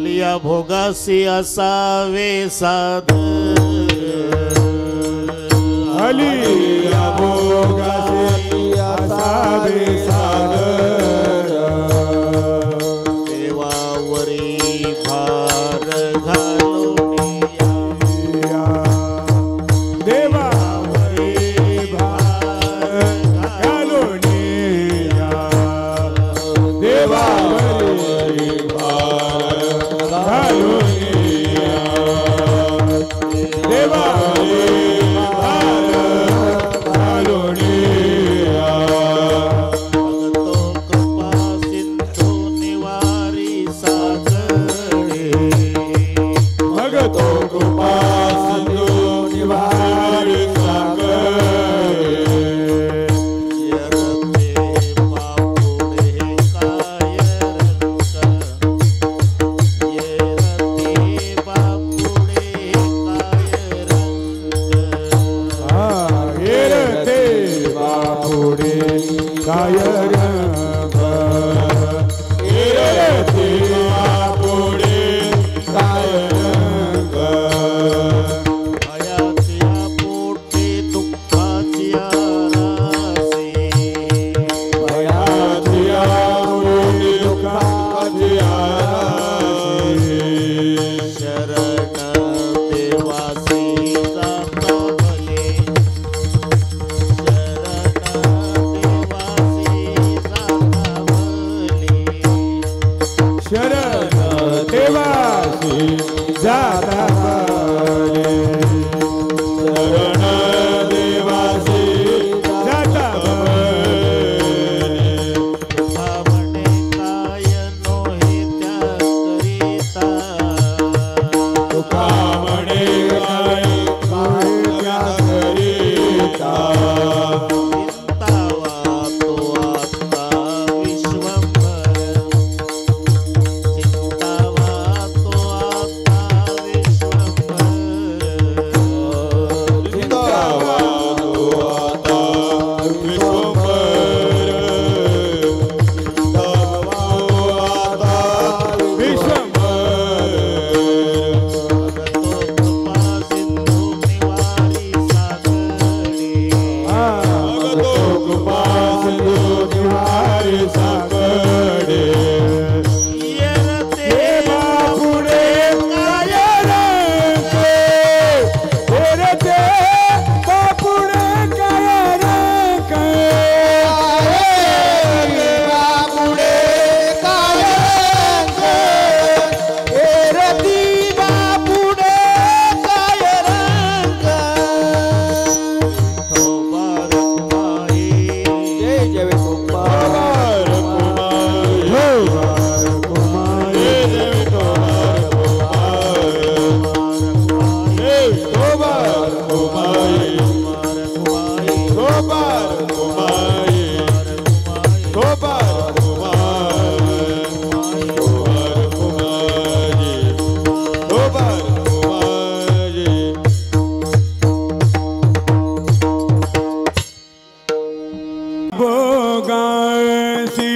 आलिया भोगासी असावे सादर आलिया भोगासी असावे सादर देवावरी भार घालून या देवावरी भार घालून या देवावरी भार घालून या देवावरी भार घालून या भगतो कृपा सिंधू निवारी सागरे भगतो कृपा सिंधू निवारी सागरे यरते बापुडे काय रंग येरते बापुडे काय रंग हेरते बापुडे काय रंग हेरते बापुडे काय रंग भयाच्या पोटी दुःखाची आरासे भयाची आवडी दुःखाची आराशी शरण देवासी जाता भले शरण देवासी जाता भले शरण देवासी जाता भले भावने काय नोहे त्या करिता तुका म्हणे काय काय त्या करिता चिंतावा तो आता विश्वंभर चिंतावा तो आता विश्वंभर चिंतावा तो आता विश्वंभर चिंतावा आता विश्वंभर भगतो कृपा सिंधू निवारी सागरे भगतो कृपा सिंधू निवारी सागरे येरते बापुडे काय रंग हेरते बापुडे काय रंग बापुडे काय रंग हेरती बापुडे काय रंग थोबार कुमाई जय जय कुमार कुमार जय कुमार कुमार गोपाल कुमारी गोपाल कुमारी गोपाल कुमारी भोगासी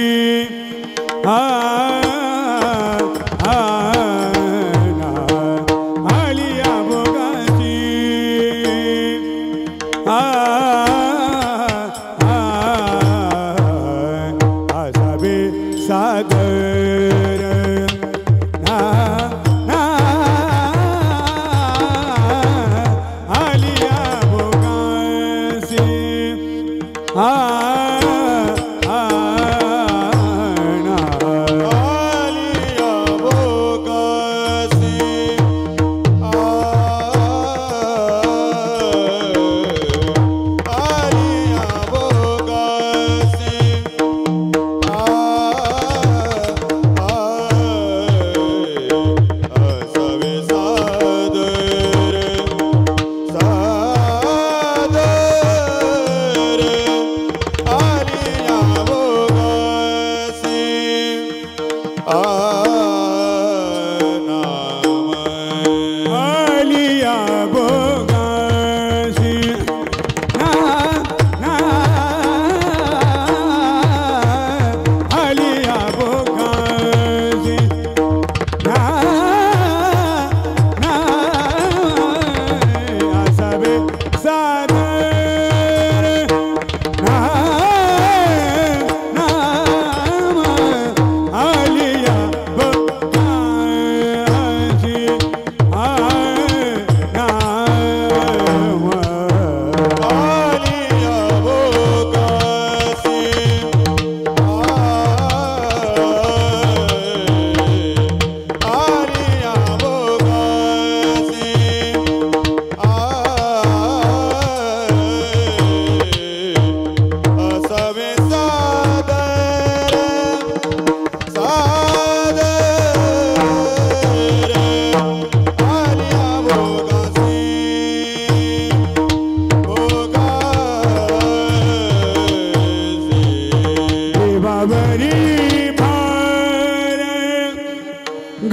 आलिया भोगासी असावे सादर आलिया भोगासी आलिया भोगासी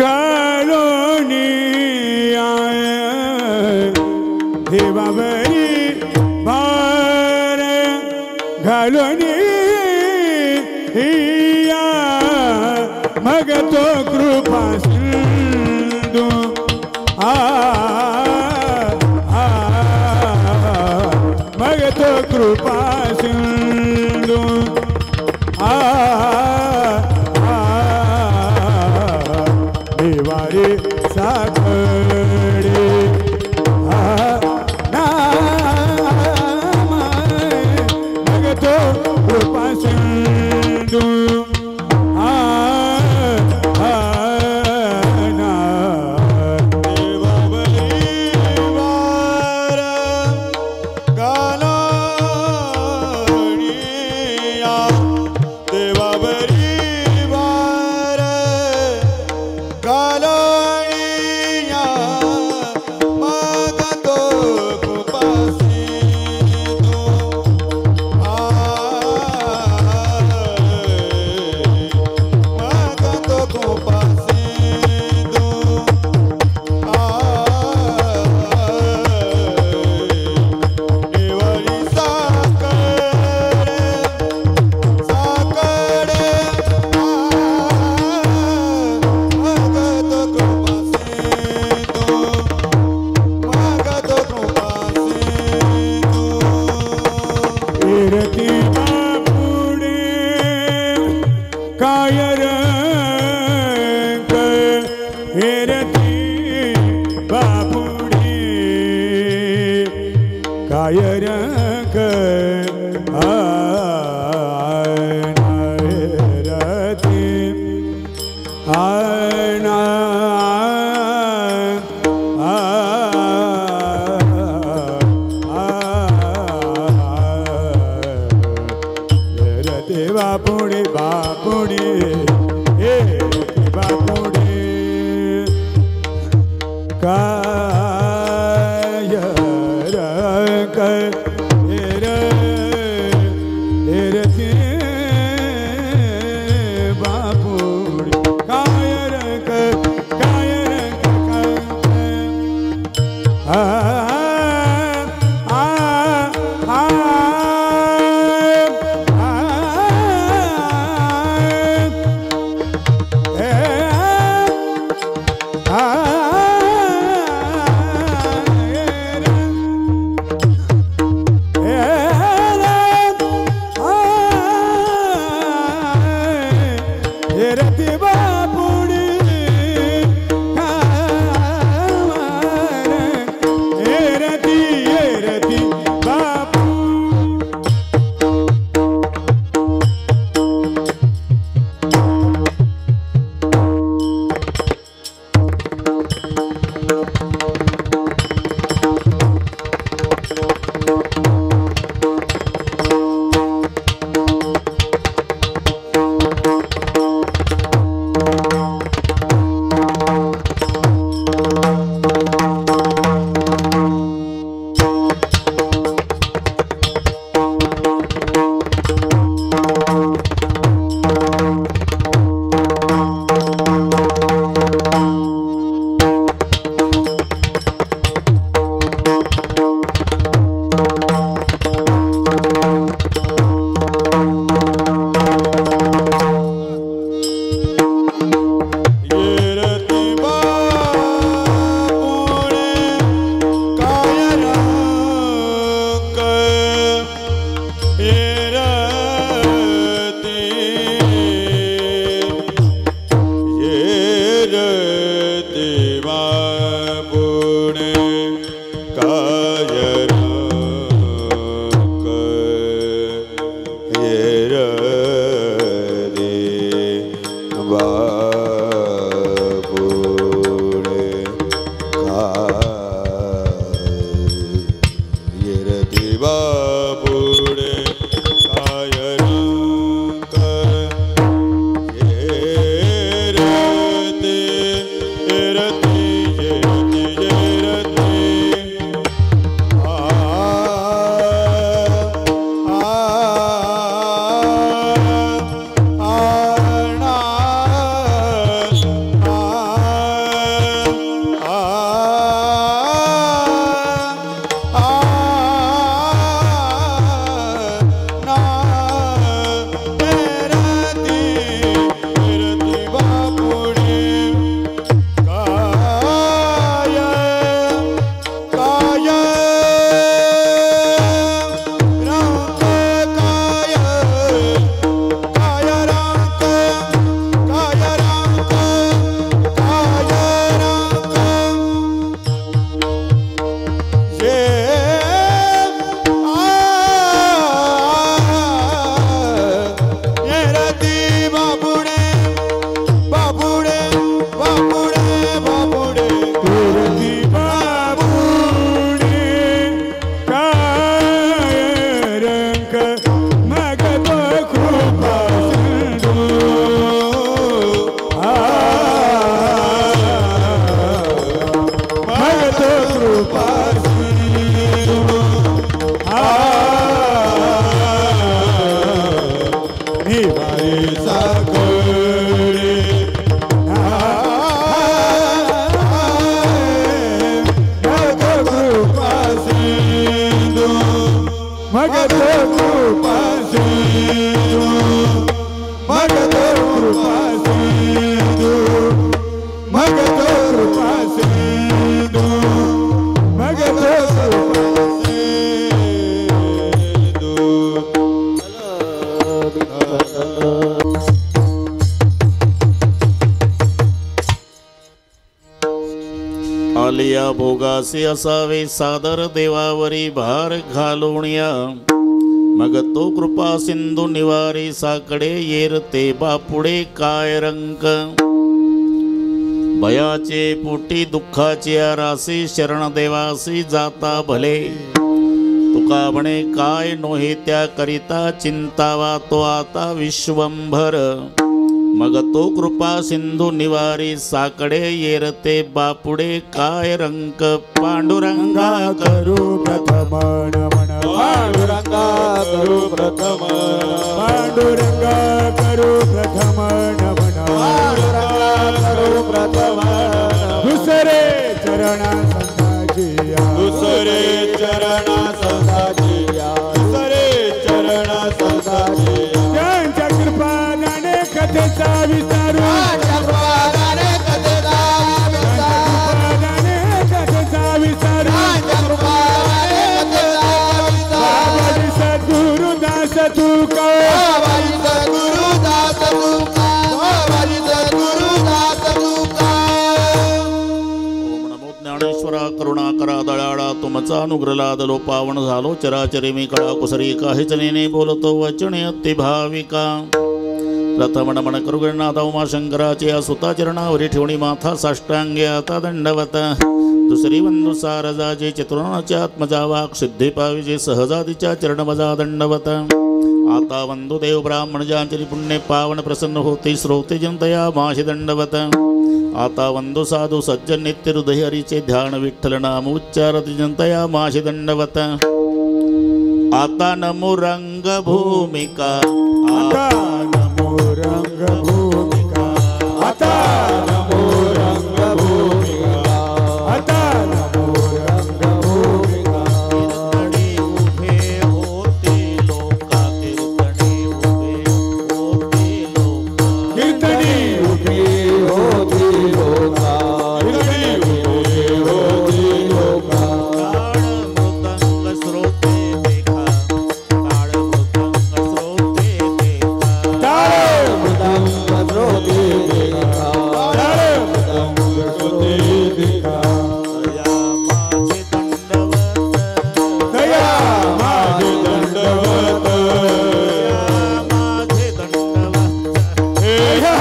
घालोनी आय देवावरी भार घालोनी या मग तो कृपा सिंधू मग तो कृपा सिंधू देवारे साकडे मग तो कृपा सिंधू आलिया भोगासी असावे सादर देवावरी भार घालोणिया मग तो कृपा सिंधू निवारी साकडे येर ते बापुडे काय रंक भयाचे पोटी दुःखाचे रासी शरण देवासी जाता भले तुका म्हणे काय नोहे त्या करिता चिंतावा तो आता विश्वंभर मग तो कृपा सिंधू निवारी साकडे येरते बापुडे काय रंक पांडुरंगा करू प्रथम नमन पांडुरंगा करू प्रथम पांडुरंगा करू प्रथम नमन पांडुरंगा करू प्रथम दुसरे चरणा संताजिया दुसरे चरणा संताजिया दुसरे चरणा संताजिया त्यांच्या कृपादाने कथेचा विस्तारू चक्रवादाने कथेचा कृपादाने कथेचा विस्तारू चक्रवादाने कथेचा बाबाजी सद्गुरु दास तुका बाबाजी सद्गुरु दास तुका बाबाजी सद्गुरु दास तुका ओम नमो ज्ञानेश्वरा करुणा करा दयाळा तुमचा अनुग्रह लादलो पावन झालो चराचरी मी कळा कुसरी काहीच नेने बोलतो वचने अति भाविका प्रथम नमन करू गणनाथ उमा शंकराचे सुता चरणावरी ठेवणी माथा साष्टांगे आता दंडवत दुसरी वंदू सारजाचे चतुर्णाचे आत्मजा वाक सिद्धी पाविजे सहजादीच्या चरणवजा दंडवत आता वंदू देव ब्राह्मण जांचरी पुण्य पावन प्रसन्न होते श्रोते जनतया माशी दंडवत आता वंदू साधू सज्जन नित्य हृदय हरीचे ध्यान विठ्ठल नाम उच्चारती जनतया माशी दंडवत आता नमो रंग भूमिका आता नमो रंगभूमिका आता नमो रंगभूमिका आता नमो रंगभूमिका कीर्तने उभे होते लोका कीर्तने उभे होते लोका कीर्तनी उभी होती लोका कीर्तनी होती लोका काळ मृदंग श्रोते देखा काळ मृदंग श्रोते देखा टाळ मृदंग श्रोते देखा टाळ मृदंग श्रोते देखा दया माझे दंडवत दया माझे दंडवत दया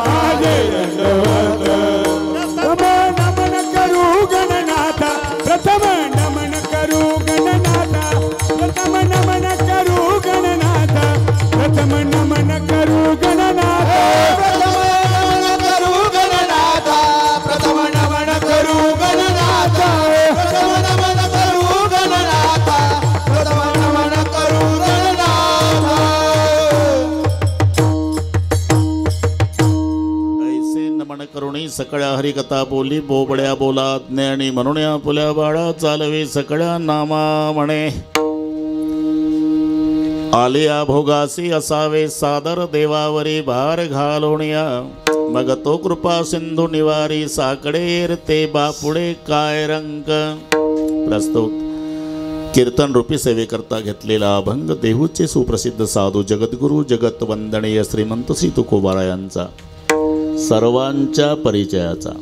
माझे दंडवत प्रथम नमन करू गणनाथा प्रथम नमन करू गणनाथा प्रथम नमन करू गणनाथा प्रथम नमन करू गणनाथा प्रथम नमन करू गणनाथा प्रथम नमन करू गणनाथा ऐसे नमन करुणी सकळ्या हरिकथा बोली बोबड्या बोला ज्ञानी म्हणून पुल्या बाळा चालवे सकळ्या नामा म्हणे आलिया भोगासी असावे सादर देवावरी भार घालोणिया मग तो कृपा सिंधू निवारी साकडे ते बापुडे काय रंक प्रस्तुत कीर्तन रूपी सेवेकरता घेतलेला अभंग देहूचे सुप्रसिद्ध साधू जगद्गुरु जगत वंदनीय श्रीमंत श्री तुकोबारा यांचा सर्वांच्या परिचयाचा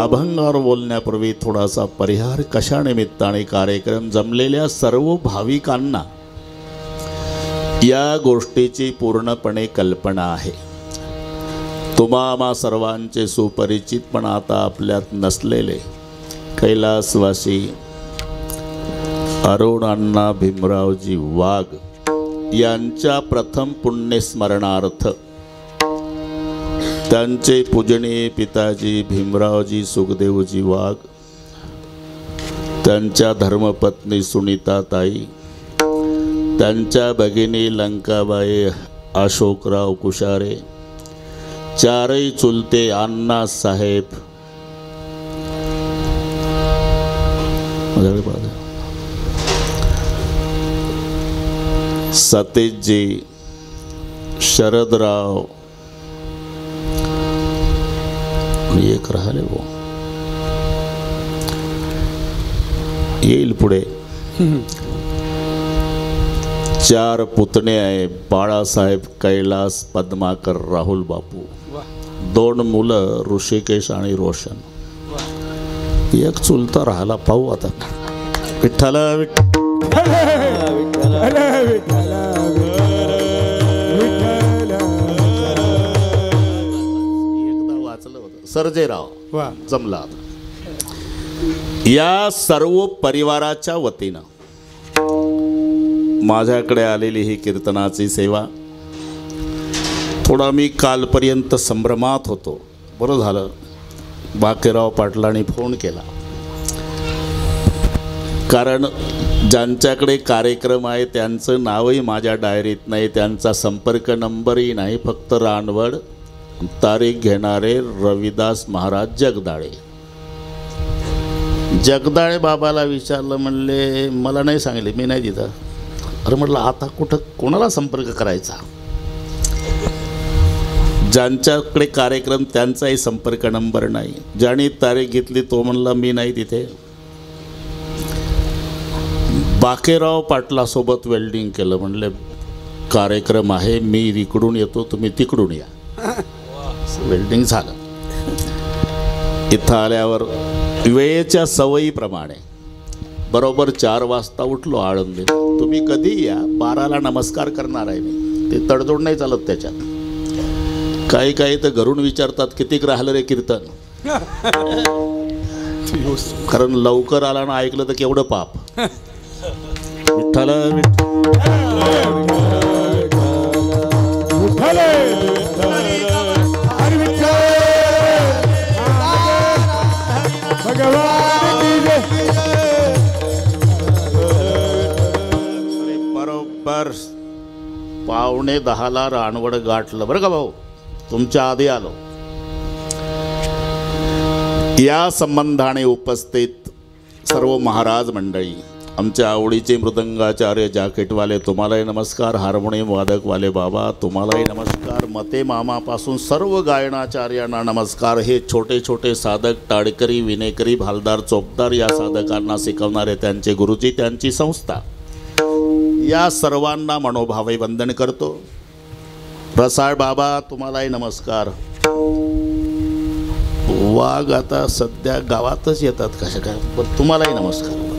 अभंगावर बोलण्यापूर्वी थोडासा परिहार कशा निमित्ताने कार्यक्रम जमलेल्या सर्व भाविकांना या गोष्टीची पूर्णपणे कल्पना आहे. तुम्हा सर्वांचे सुपरिचित पण आता आपल्यात नसलेले कैलासवासी अरुण अण्णा भीमरावजी वाघ यांच्या प्रथम पुण्यस्मरणार्थ त्यांचे पूजनीय पिताजी भीमरावजी सुखदेवजी वाघ, त्यांच्या धर्मपत्नी सुनीताताई, त्यांच्या भगिनी लंकाबाई अशोकराव कुशारे, चारही चुलते अण्णासाहेब सतीशजी, शरदराव, एक राहिले वो येईल पुढे. चार पुतणे आहे, बाळासाहेब, कैलास, पद्माकर, राहुल बापू. दोन मुलं ऋषिकेश आणि रोशन. एक चुलता राहिला, पाहू आता. विठ्ठल विठ्ठल अरे विठ्ठल विठ्ठल. एकदा वाचलं होतं सर्जेराव, वा जमला आता. या सर्व परिवाराच्या वतीनं माझ्याकडे आलेली ही कीर्तनाची सेवा. थोडा मी कालपर्यंत संभ्रमात होतो. बरं झालं बाकेराव पाटलांनी फोन केला, कारण ज्यांच्याकडे कार्यक्रम आहे त्यांचं नावही माझ्या डायरीत नाही, त्यांचा संपर्क नंबरही नाही, फक्त रानवड, तारीख घेणारे रविदास महाराज जगदाळे. जगदाळे बाबाला विचारलं, म्हणले मला नाही सांगितले, मी नाही तिथं. अरे म्हटलं आता कुठं कोणाला संपर्क करायचा? ज्यांच्याकडे कार्यक्रम त्यांचाही संपर्क नंबर नाही. ज्याने तारीख घेतली तो म्हणला मी नाही तिथे. बाकेराव पाटलासोबत वेल्डिंग केलं. म्हणले कार्यक्रम आहे, मी इकडून येतो, तुम्ही तिकडून या. वेल्डिंग झालं. इथं आल्यावर वेळेच्या सवयीप्रमाणे बरोबर 4 वाजता उठलो आळंदीत. तुम्ही कधी या, 12ला नमस्कार करणार आहे मी. ते तडजोड नाही चालत त्याच्यात. काही काही तर घरून विचारतात कितीक राहिलं रे कीर्तन, कारण लवकर आला ना ऐकलं तर केवढं पाप. विठ्ठल बरोबर 9:45 रानवड गाठलं. बरं का भाऊ, तुमच्या आधी आलो. या संबंधाने उपस्थित सर्व महाराज मंडळी, आमच्या आवडीचे मृदंगाचार्य जॅकेटवाले तुम्हालाही नमस्कार, हार्मोनियम वादकवाले बाबा तुम्हालाही नमस्कार, मते मामापासून सर्व गायनाचार्यांना नमस्कार. हे छोटे छोटे साधक, टाळकरी, विनेकरी, भालदार, चोपदार या साधकांना शिकवणारे त्यांचे गुरुजी, त्यांची संस्था, या सर्वांना मनोभावे वंदन करतो. रसाळ बाबा तुम्हालाही नमस्कार. वाघ आता सध्या गावातच येतात कशा काय, पण तुम्हालाही नमस्कार.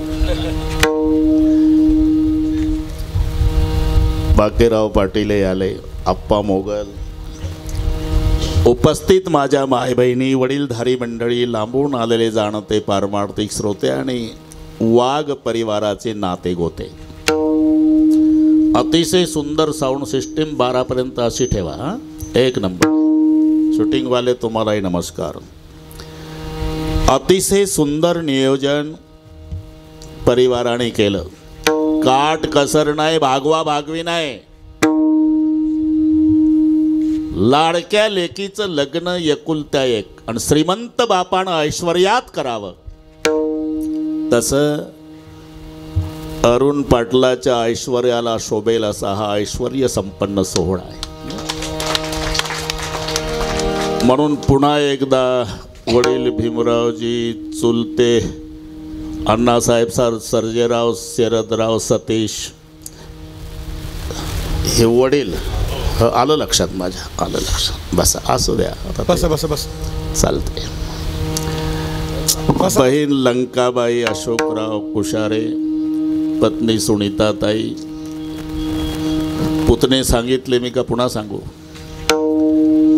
बाकेराव पाटील आले, आप्पा मोगल, उपस्थित माझ्या माय बहिणी, वडीलधारी मंडळी, लांबून आलेले जाणते पारमार्थिक श्रोते आणि वाघ परिवाराचे नाते गोते. अतिशय सुंदर साऊंड सिस्टीम 12पर्यंत अशी ठेवा, 1 नंबर. शूटिंगवाले तुम्हालाही नमस्कार. अतिशय सुंदर नियोजन परिवाराने केलं. काट कसर नाही, भागवा भागवी नाही. लाडक्या लेकीचं लग्न एकुलत्या एक आणि श्रीमंत बापानं ऐश्वर्यात करावं, तसं अरुण पाटलाच्या ऐश्वर्याला शोभेल असा हा ऐश्वर्य संपन्न सोहळा आहे. म्हणून पुन्हा एकदा वडील भीमरावजी, चुलते अण्णासाहेब सर्जेराव, शरदराव, सतीश, हे वडील, आलं लक्षात माझ्या, आलं लक्षात. बस असू द्या आता, बस बस बस चालते. बहीण लंकाबाई अशोकराव कुशारे, पत्नी सुनीताताई, पुतणे सांगितले मी का पुन्हा सांगू?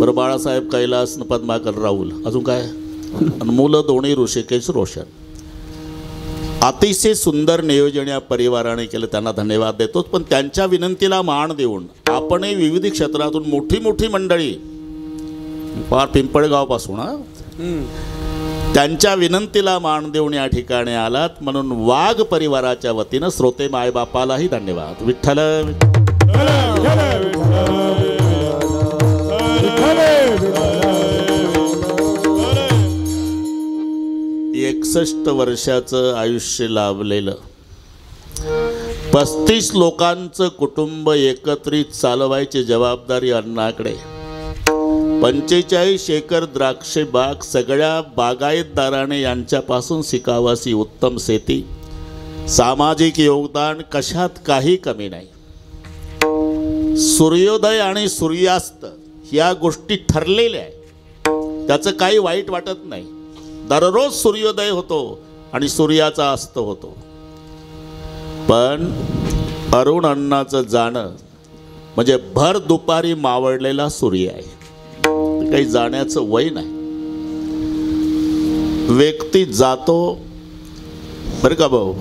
बरं, बाळासाहेब कैलास, पद्माकर राहुल, अजून काय, आणि मुलं दोन्ही ऋषिकेश रोशन. अतिशय सुंदर नियोजन या परिवाराने केलं, त्यांना धन्यवाद देतोच. पण त्यांच्या विनंतीला मान देऊन आपणही विविध क्षेत्रातून मोठी मोठी मंडळी, फार पिंपळगावपासून, त्यांच्या विनंतीला मान देऊन या ठिकाणी आलात, म्हणून वाघ परिवाराच्या वतीनं श्रोते मायबापालाही धन्यवाद. विठ्ठल 61 वर्षाचं आयुष्य लाभलेलं, 35 लोकांचं कुटुंब एकत्रित चालवायची जबाबदारी अण्णाकडे, 45 एकर द्राक्षे बाग, सगळ्या बागायतदाराने यांच्यापासून शिकावासी उत्तम शेती, सामाजिक योगदान, कशात काही कमी नाही. सूर्योदय आणि सूर्यास्त या गोष्टी ठरलेल्या आहे, त्याचं काही वाईट वाटत नाही. दररोज सूर्योदय होतो आणि सूर्याचा अस्त होतो. पण अरुण अण्णाचं जाणं म्हणजे भर दुपारी मावळलेला सूर्य आहे. काही जाण्याचं वय नाही. व्यक्ती जातो बरं का भाऊ,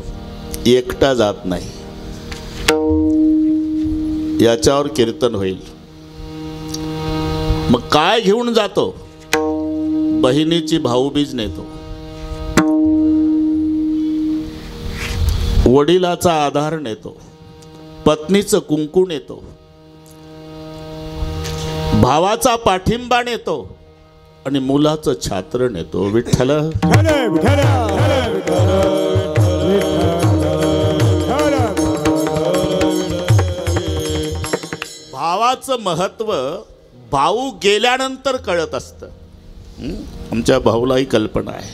एकटा जात नाही. याच्यावर कीर्तन होईल. मग काय घेऊन जातो? बहिणीची भाऊबीज नेतो, वडिलाचा आधार नेतो, पत्नीचं कुंकू नेतो, भावाचा पाठिंबा नेतो आणि मुलाचं छात्र नेतो. विठ्ठल भावाचं महत्व भाऊ गेल्यानंतर कळत असतं. आमच्या भाऊलाही कल्पना आहे.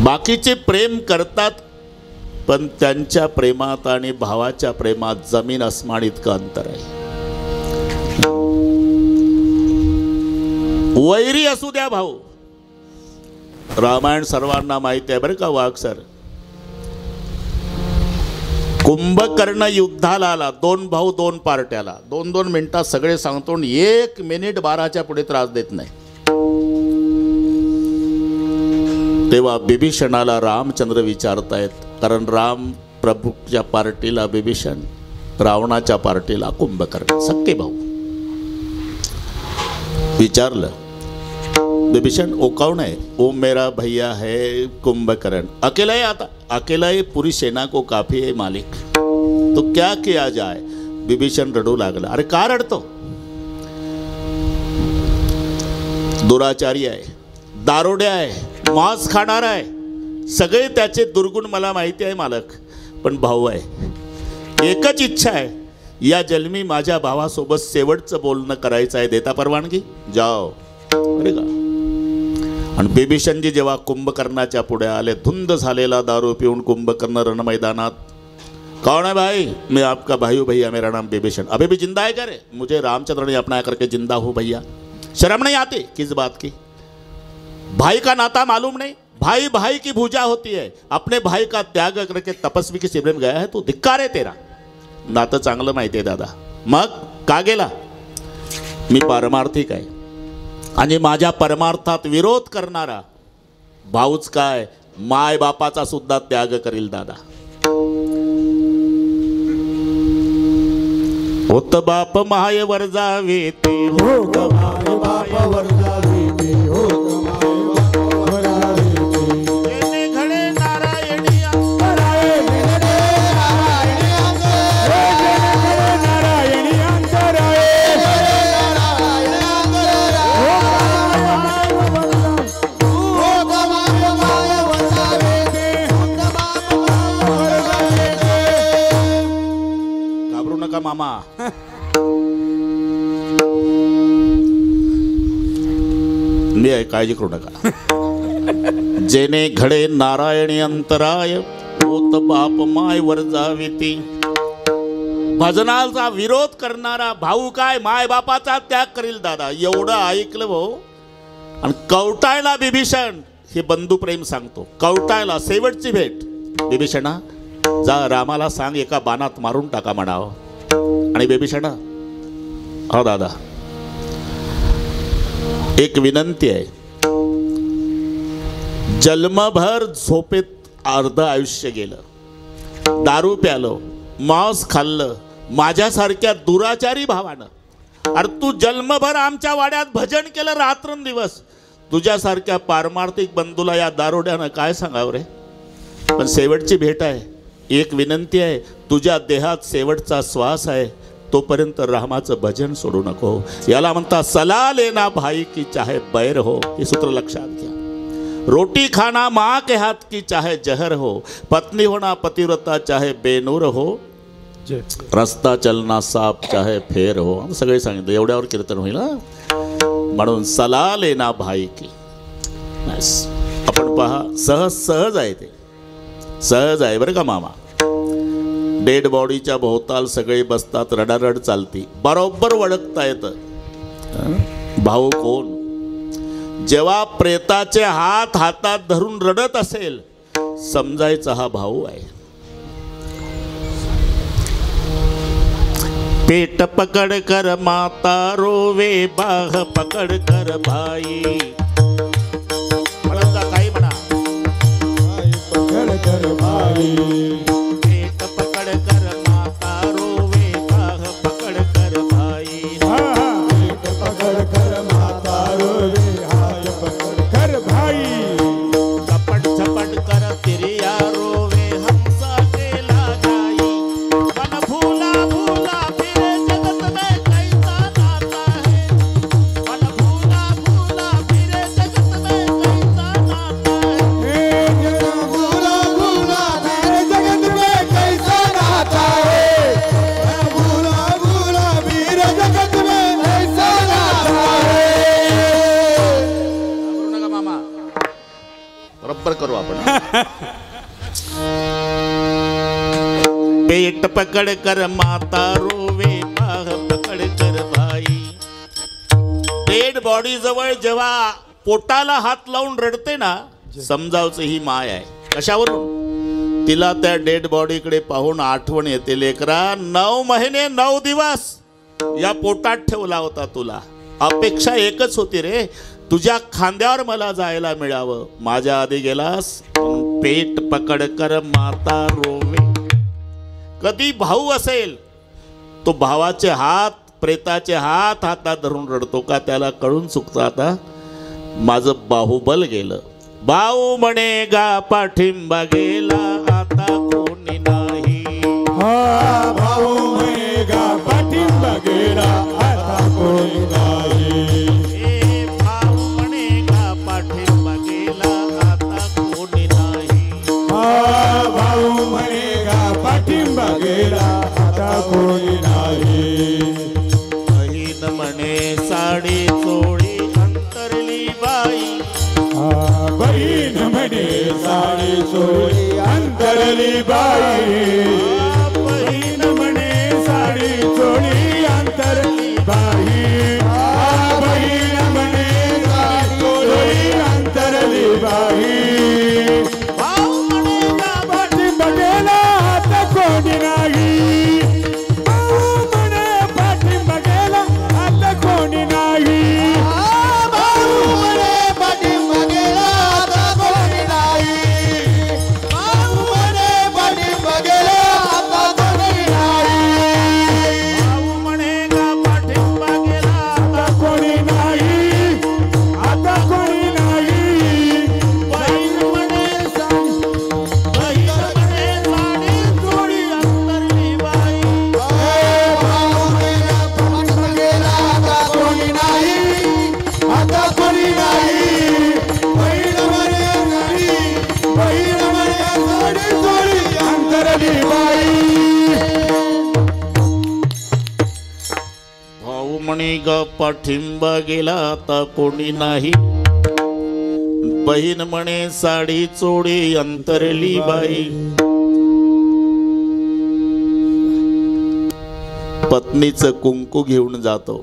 बाकीचे प्रेम करतात, पण त्यांच्या प्रेमात आणि भावाच्या प्रेमात जमीन अस्मान इतकं अंतर आहे. वैरी असू द्या भाऊ. रामायण सर्वांना माहिती आहे बरं का वाघ सर. कुंभकर्ण युद्धाला आला. 2 भाऊ 2 पार्ट्याला. 2-2 मिनिटात सगळे सांगतो. 1 मिनिट 12च्या पुढे त्रास देत नाही. तेव्हा बिभीषणाला रामचंद्र विचारतायत, कारण राम प्रभूच्या पार्टीला बिभीषण, रावणाच्या पार्टीला कुंभकर्ण, सक्के भाऊ. विचारलं, विभीषण वो कौन है? वो मेरा भैया है कुंभकर्ण. अकेला ही आता, अकेला ही पूरी सेना को काफी है मालिक, तो क्या किया जाए? विभीषण रडू लागला. अरे का रडतो? दुराचारी आहे, दारोड्या आहे, मांस खाणार आहे, सगळे त्याचे दुर्गुण मला माहिती आहे मालक. पण भाऊ आहे, एकच इच्छा आहे, या जन्मी माझ्या भावासोबत शेवटचं बोलणं करायचं आहे. देता परवानगी? जाओ. अरे का. आणि बिभीषणजी जेव्हा कुंभकर्णाच्या पुढे आले, धुंद झालेला दारू पिऊन कुंभकर्ण रणमैदानात, कौन है भाई? मैं आपका भाई हूँ भैया, मेरा नाम बिभीषण. अभी भी जिंदा है क्या रे? मुझे रामचंद्र ने अपना करके जिंदा हूँ भैया. शर्म नहीं आती? किस बात की? भाई का नाता मालूम नहीं? भाई भाई की भूजा होती है. अपने भाई का त्याग करके तपस्वी के शिबिर में गया है, तो धिक्कार है तेरा. नातं चांगलं माहिती आहे दादा. मग का गेला? मी पारमार्थिक आहे आणि माझ्या परमार्थात विरोध करणारा भाऊच काय, माय बापाचा सुद्धा त्याग करील दादा. होत बाप माय वर जावे ते, होत माय बाप वर जावे ते, होत माय बाप वर जावे ते. जेणे घडे नारायणी अंतराय, जेणे नारायणी अंतराय, नारायणी अंतराय, नारायणी अंतराय. घाबरू नका मामा. मी आहे, काळजी करू नका. जेने घडे नारायणी अंतराय, होत बाप माय वर जावे ती. भजनाचा विरोध करणारा भाऊ काय, माय बापाचा त्याग करील दादा. एवढं ऐकलं भाऊ. आणि कवटाळला बिभीषण. हे बंधुप्रेम सांगतो. कवटाळला, शेवटची भेट. बिभीषणा जा, रामाला सांग एका बाणात मारून टाका म्हणावं. आणि बिभीषणा, हो दादा, एक विनंती आहे. जन्मभर झोपेत अर्ध आयुष्य गेलं, दारू प्यालो, मांस खाल्लं माझ्यासारख्या दुराचारी भावानं. अरे तू जन्मभर आमच्या वाड्यात भजन केलं रात्रंदिवस. तुझ्यासारख्या पारमार्थिक बंधूला या दारोड्यानं काय सांगावं रे? पण शेवटची भेट आहे. एक विनंती आहे, तुझ्या देहात शेवटचा श्वास आहे, तोपर्यंत रामाचं भजन सोडू नको. याला म्हणतात सला लेना भाई की चाहे बैर हो. हे सूत्र लक्षात घ्या. रोटी खाना माँ के हाथ की चाहे जहर हो, पत्नी होना पतिव्रता चाहे बेनूर हो, रस्ता चलना साप चाहे फेर हो. सगळे सांगितलं. एवढ्यावर कीर्तन होईल. म्हणून सला लेना भाई की. आपण पहा, सहज आहे ते. सहज आहे बरं का मामा. डेड बॉडीच्या भोवताल सगळे बसतात, रडारड चालती, बरोबर ओळखता येतं भाऊ कोण. जेव्हा प्रेताचे हात हातात धरून रडत असेल समजायचा हा भाऊ आहे. पेट पकड कर माता रोवे बाह पकड कर भाई. म्हणत जा काही म्हणा. पकड कर भाई. पेट पकड कर माता रोवे बाह पकड कर भाई. पेट पकड कर माता रोवे हाय पकड कर भाई. झपट झपट कर तिरिया रोवे हमसा केला जाई. मन भूला भूला फिरे जगत में कैसा नाता है. मन भूला भूला फिरे जगत में कैसा नाता है. भूला भूला मेरे जगत में कैसा नाता है. भूला भूला मेरे जगत में कैसा नाता है. करू नका मामा, बरोबर करू आपण. पेट पकड कर माता रोवे बाह पकड कर भाई. डेड बॉडी जवळ जेव्हा पोटाला हात लावून रडते ना समजावचं ही माय आहे. कशावरून? तिला त्या डेड बॉडीकडे पाहून आठवण येते. लेकरा 9 महिने 9 दिवस या पोटात ठेवला होता तुला. अपेक्षा एकच होती रे, तुझ्या खांद्यावर मला जायला मिळावं. माझ्या आधी गेलास. पेट पकड कर माता रोवे. कधी भाऊ असेल तो भावाचे हात प्रेताचे हात हातात धरून रडतो का? त्याला कळून चुकतं आता माझं बाहुबल गेलं. भाऊ म्हणे गा पाठिंबा गेला आता कोणी नाही. भाऊ मेगा पाठिंबा गेला आता कोणी नाही. ए भाऊ म्हणे गा पाठिंबा गेला आता कोणी नाही. भाऊ मेगा पाठिंबा गेला आता कोणी नाही. बहीण म्हणे साडी चोळी अंतरली बाई. बहीण म्हणे साडी चोळी अंतरली बाई. बहीण म्हणे साडी चोळी अंतरली बाई. बहीण म्हणे साडी चोळी अंतरली बाई. भाऊ म्हणे गा पाठिंबा गेला आता कोणी नाही. भाऊ म्हणे पाठिंबा गेला आता कोणी नाही. भाऊ म्हणे पाठिंबा गेला आता कोणी नाही. भाऊ म्हणे पाठिंबा गेला आता कोणी नाही. भाऊ म्हणे गा पाठिंबा गेला आता कोणी नाही. आता कोणी नाही. बहीण म्हणे बहीण म्हणे साडी चोळी अंतरली बाई. भाऊ म्हणे पाठिंबा गेला आता कोणी नाही. आता कोणी नाही. बहीण म्हणे नाही. बहीण म्हणे साडी चोळी अंतरली बाई. भाऊ म्हणे गा पाठिंबा गेला आता कोणी नाही. बहीण म्हणे साडी चोळी अंतरली बाई. पत्नीचं कुंकू घेऊन जातो.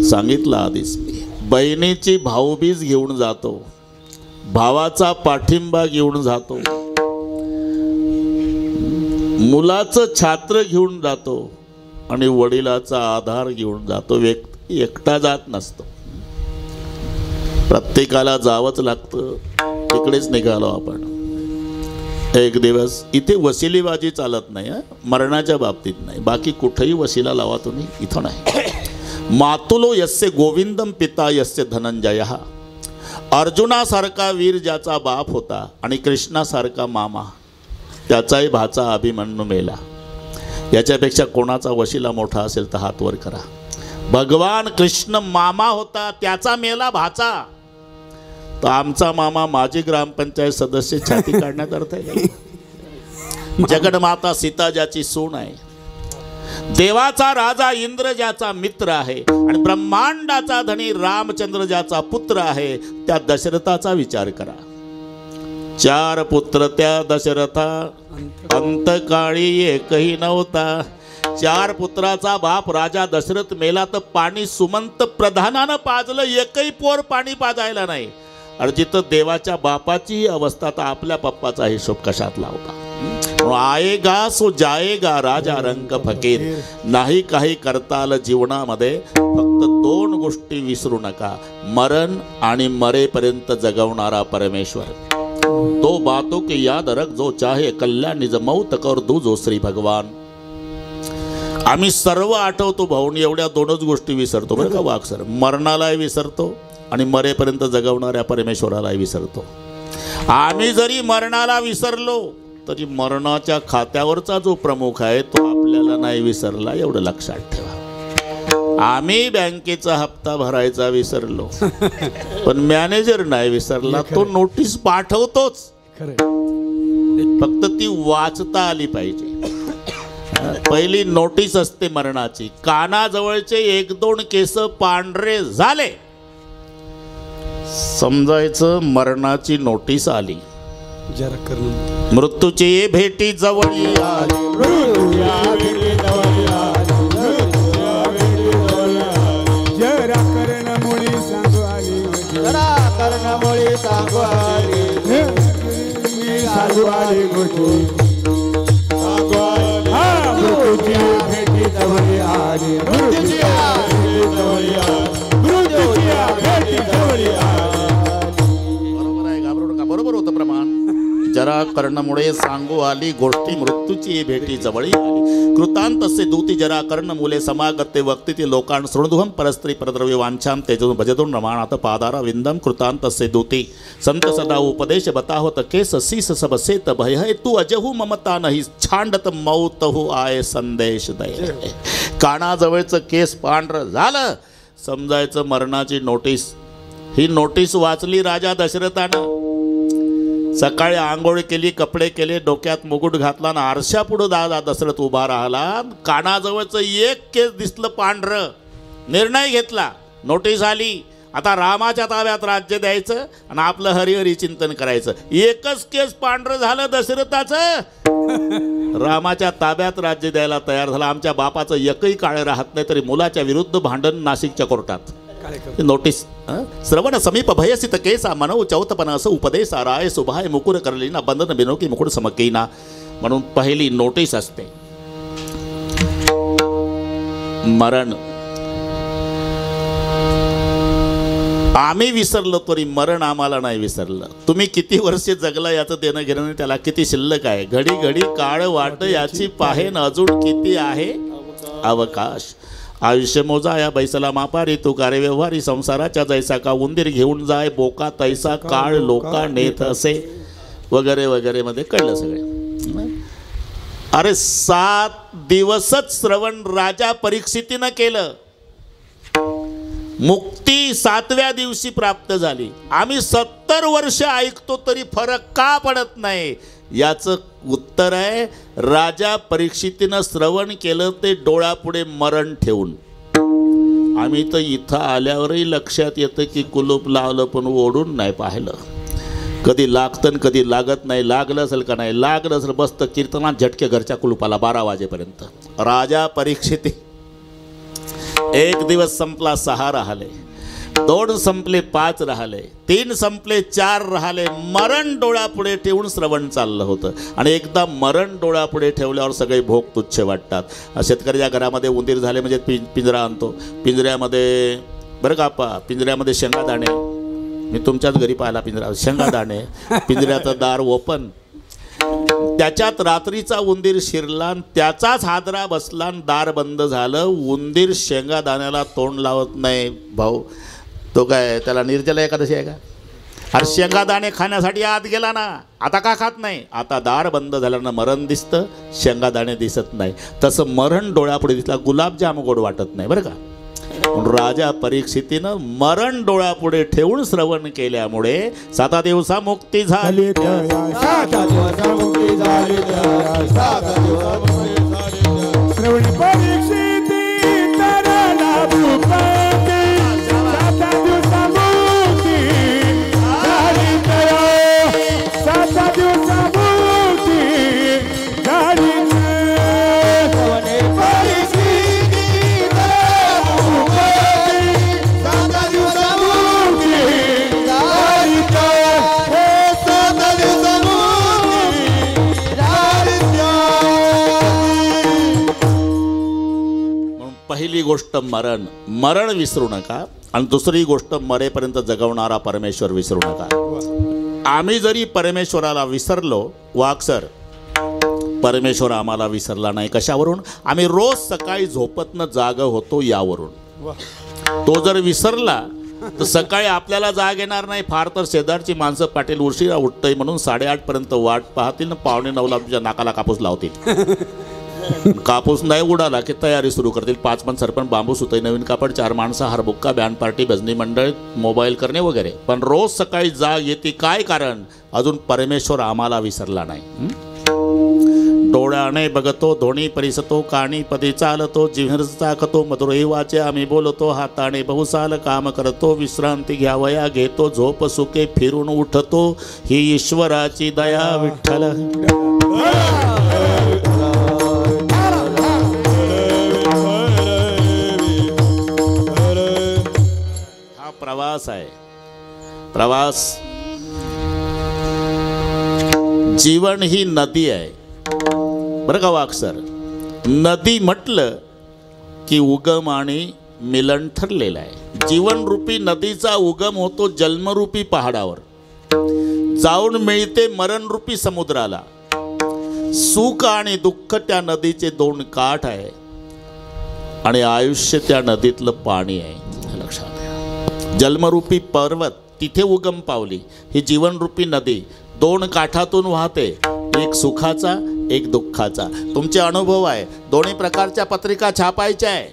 सांगितलं आधीच मी. बहिणीची भाऊबीज घेऊन जातो. भावाचा पाठिंबा घेऊन जातो. मुलाचं छात्र घेऊन जातो आणि वडिलाचा आधार घेऊन जातो. व्यक्ती एकटा जात नसतो. प्रत्येकाला जावंच लागतं. तिकडेच निघालो आपण. एक दिवस इथे वसिलीबाजी चालत नाही. मरणाच्या बाबतीत नाही. बाकी कुठेही वसिला लावा तुम्ही, इथं नाही. मातुलो यस्य गोविंदम पिता यस्य धनंजय. अर्जुनासारखा वीर ज्याचा बाप होता आणि कृष्णासारखा मामा, त्याचाही भाचा अभिमन्यू मेला. याच्यापेक्षा कोणाचा वशिला मोठा असेल तर हात वर करा. भगवान कृष्ण मामा होता, त्याचा मेला भाचा. तर आमचा मामा माजी ग्रामपंचायत सदस्य छाती काढण्यात अर्थ आहे. जगन्माता सीता ज्याची सून आहे, देवाचा राजा इंद्र ज्याचा मित्र आहे आणि ब्रह्मांडाचा धनी रामचंद्र ज्याचा पुत्र आहे, त्या दशरथाचा विचार करा. 4 पुत्र त्या दशरथा, अंतकाळी एकही नव्हता. 4 पुत्राचा बाप राजा दशरथ मेला तर पाणी सुमंत प्रधानानं पाजलं, एकही पोर पाणी पाजायला नाही. आणि जिथं देवाच्या बापाची अवस्था तर आपल्या पप्पाचा हिशोब कशात लावता. आएगा सो जाएगा राजा रंग फकीर. नाही काही करता आलं जीवनामध्ये, फक्त 2 गोष्टी विसरू नका, मरण आणि मरेपर्यंत जगवणारा परमेश्वर. दो बातों की याद रख, जो चाहे कल्याण निज मौत कर दू जो श्री भगवान. आम्ही सर्व आठवतो भाऊन, एवढ्या 2च गोष्टी विसरतो बरं का वाघ सर. मरणालाही विसरतो आणि मरेपर्यंत जगवणाऱ्या परमेश्वरालाही विसरतो. आम्ही जरी मरणाला विसरलो तरी मरणाच्या खात्यावरचा जो प्रमुख आहे तो आपल्याला नाही विसरला, एवढं लक्षात ठेवा. आम्ही बँकेचा हप्ता भरायचा विसरलो पण मॅनेजर नाही विसरला, तो नोटीस पाठवतोच, फक्त ती वाचता आली पाहिजे. पहिली नोटीस असते मरणाची. कानाजवळचे 1-2 केस पांढरे झाले समजायचं मरणाची नोटीस आली. मृत्यूची भेटी जवळी आली, जरा कर्णमुळी सांगू आली, जरा कर्णमुळी सांगू आली, सांगू आली गोष्टी, मृत्यूची भेटी जवळी आली, मृत्यूची भेटी जवळी आली, मृत्यूची भेटी जवळी आली. बरोबर आहे, घाबरू नका, बरोबर होतं प्रमाण. जरा कर्णमुळे सांगू आली गोष्टी, मृत्यूची भेटी जवळी आली. कृतांतस्य दूती जरा कर्ण मुले समागते वक्ती लोकान शृणुहम परस्त्री परद्रव्य वांछाम तेजो भजतुन रमाणात पादारा विंदम. कृतांतस्य दूती संत सदा उपदेश बताहोत केस शीस सब सेत भय है, तू अजहू ममता नहीं छांडत मौत हो आये संदेश दय. कानाजवळचं केस पांढरं झालं समजायचं मरणाची नोटीस. ही नोटीस वाचली राजा दशरथानं. सकाळी आंघोळ केली, कपडे केले, डोक्यात मुकुट घातला आणि आरशा पुढे दादा दशरथ उभा राहिला. कानाजवळचं एक केस दिसलं पांढरं. निर्णय घेतला, नोटीस आली, आता रामाच्या ताब्यात राज्य द्यायचं आणि आपलं हरिहरी चिंतन करायचं. एकच केस पांढरं झालं दशरथाचं, रामाच्या ताब्यात राज्य द्यायला तयार झाला. आमच्या बापाचं एकही काळ राहत नाही तरी मुलाच्या विरुद्ध भांडण नाशिकच्या कोर्टात. नोटीस श्रवण समीप भयसित केसा मनव चौथपन असं उपदेसा राय सुभाय मुकुर करलीना बंधन बिनोकी मुकुट समकीना. म्हणून पहिली नोटीस असते मरण. आम्ही विसरलो तरी मरण आम्हाला नाही विसरलं. तुम्ही किती वर्षे जगला याचं देणं घेणं नाही, त्याला किती शिल्लक आहे. घडी घडी काळ वाट याची पाहेन अजून किती आहे अवकाश. आयुष्य मोजा या बैसला मापारी, तू कार्य व्यवहारी संसाराच्या जैसा का उंदीर घेऊन जाय बोका तैसा काळ लोका नेत असे वगैरे वगैरे मध्ये कळलं सगळे. अरे 7 दिवसच श्रवण राजा परीक्षितीनं केलं. मुक्ती 7व्या दिवशी प्राप्त झाली. आम्ही 70 वर्ष ऐकतो तरी फरक का पडत नाही, याचं उत्तर आहे राजा परीक्षितीनं श्रवण केलं ते डोळ्यापुढे मरण ठेवून. आम्ही तर इथं आल्यावरही लक्षात येतं की कुलूप लावलं पण ओढून नाही पाहिलं. कधी लागतं कधी लागत नाही. लागलं असेल का नाही, लागलं असेल बसतं कीर्तनात झटके घरच्या कुलूपाला 12 वाजेपर्यंत. राजा परीक्षिती 1 दिवस संपला 6 राहिले, 2 संपले 5 राहिले, 3 संपले 4 राहिले. मरण डोळ्यापुढे ठेवून श्रवण चाललं होतं. आणि एकदा मरण डोळ्यापुढे ठेवल्यावर सगळे भोग तुच्छ वाटतात. शेतकऱ्याच्या घरामध्ये उंदीर झाले म्हणजे पिंजरा आणतो. पिंजऱ्यामध्ये बरं का आपा, पिंजऱ्यामध्ये शेंगादाणे, मी तुमच्याच घरी पाहिला पिंजरा, शेंगादाणे, पिंजऱ्याचं दार ओपन, त्याच्यात रात्रीचा उंदीर शिरला आणि त्याचाच हादरा बसला आणि दार बंद झालं. उंदीर शेंगादाण्याला तोंड लावत नाही भाऊ, तो काय त्याला निर्जला एकादशी आहे का? अरे शेंगादाणे खाण्यासाठी आत गेला ना, आता का खात नाही? आता दार बंद झाल्यानं मरण दिसतं, शेंगादाणे दिसत नाही. तसं मरण डोळ्यापुढे दिसला, गुलाबजाम गोड वाटत नाही बरं का. राजा परीक्षितीनं मरण डोळ्यापुढे ठेवून श्रवण केल्यामुळे 7 दिवसा मुक्ती झाली. 7 दिवसा मुक्ती झाली, 7 दिवसा मुक्ती झाली. श्रवण परीक्षिती तरला भूपती, 7 दिवसा मुक्ती झाली, 7 दिवसा मुक्ती झाली. पहिली गोष्ट मरण, मरण विसरू नका. आणि दुसरी गोष्ट मरेपर्यंत जगवणारा परमेश्वर विसरू नका. आम्ही जरी परमेश्वराला विसरलो, वाघ सर, परमेश्वर आम्हाला विसरला नाही. कशावरून? आम्ही रोज सकाळी झोपतनं जाग होतो यावरून. तो जर विसरला तर सकाळी आपल्याला जाग येणार नाही. फार तर शेजारची माणसं पाटील उशिरा उठतंय म्हणून 8:30 पर्यंत वाट पाहतील ना, 9:45 तुझ्या नाकाला कापूस लावतील. कापूस नाही उडाला की तयारी सुरू करतील. 5 पण सरपण, बांबू सुतई, नवीन कापड, 4 माणसं, हारबुक्का, बँड पार्टी, भजनी मंडळ, मोबाईल करणे वगैरे. पण रोज सकाळी जाग येते. काय कारण? अजून परमेश्वर आम्हाला विसरला नाही. डोळ्याने बघतो, धोणी परिसतो, काणी पदी चालतो, जिव्हर चाकतो, मधुरही वाचे आम्ही बोलतो, हाताने बहुसाल काम करतो, विश्रांती घ्यावया घेतो, झोप सुखे फिरून उठतो, ही ईश्वराची दया विठ्ठल. हा प्रवास आहे. प्रवास. जीवन ही नदी आहे बरं का वाघ सर. नदी म्हटलं की उगम आणि मिलन ठरलेलं आहे. जीवनरूपी नदीचा उगम होतो जन्मरूपी पहाडावर, जाऊन मिळते मरणरूपी समुद्राला. सुख आणि दुःख त्या नदीचे 2 काठ आहे आणि आयुष्य त्या नदीतलं पाणी आहे. लक्षात घ्या. जन्मरूपी पर्वत तिथे उगम पावली. ही जीवनरूपी नदी 2 काठातून वाहते, एक सुखाचा एक दुःखाचा. तुमचे अनुभव आहे. दोन्ही प्रकारच्या पत्रिका छापायच्या आहे.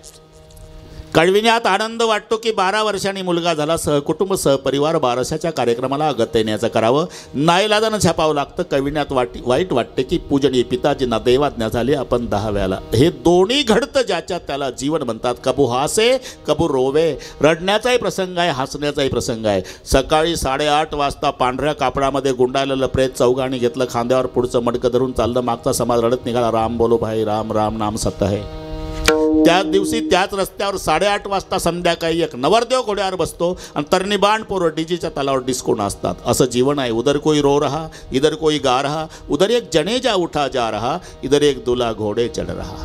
कळविण्यात आनंद वाटतो की 12 वर्षांनी मुलगा झाला, सहकुटुंब सहपरिवार बारशाच्या कार्यक्रमाला अगत्य येण्याचं करावं. नाईलाजानं छापावं लागतं. कळविण्यात वाईट वाटते की पूजनीय पिताजींना देवाज्ञा झाली, आपण 10व्याला. हे दोन्ही घडतं ज्याच्यात त्याला जीवन म्हणतात. कबू हासे कबू रोवे. रडण्याचाही प्रसंग आहे, हसण्याचाही प्रसंग आहे. सकाळी 8:30 वाजता पांढऱ्या कापडामध्ये गुंडाळलेलं प्रेत चौघाणी घेतलं, खांद्यावर पुढचं मडकं धरून चाललं. मागचा समाज रडत निघाला, राम बोलो भाई राम, राम नाम सत्य है. त्याच दिवशी त्याच रस्त्यावर 8:30 वाजता संध्याकाळी एक नवरदेव घोड्यावर बसतो आणि तरणीबाण पोरं डीजेच्या तालावर डिस्को नाचतात. असं जीवन आहे. उधर कोई रो रहा, इधर कोई गा रहा, उधर एक जनेजा उठा जा रहा, इधर एक दुला घोडे चढ रहा.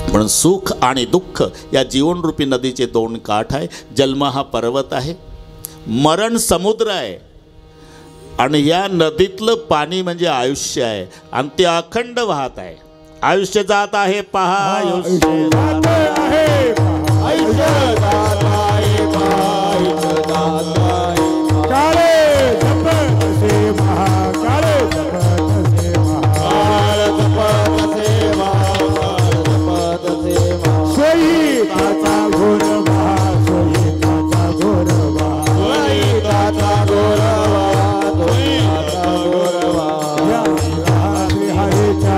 म्हणून सुख आणि दुःख या जीवनरूपी नदीचे 2 काठ आहे. जन्म हा पर्वत आहे, मरण समुद्र आहे आणि या नदीतलं पाणी म्हणजे आयुष्य आहे आणि ते अखंड वाहत आहे. आयुष्य जात आहे पहा, आयुष्य जात आहे, आयुष्य जात आहे, आयुष्य जात आहे. काळे जपत से महा, काळे जपत से महा, जपत से महा, जपत से महा. सोयी ताचा घोर महा, सोयी ताचा घोर महा, सोयी ताचा घोर महा, सोयी ताचा घोर महा. या श्री हरीच्या,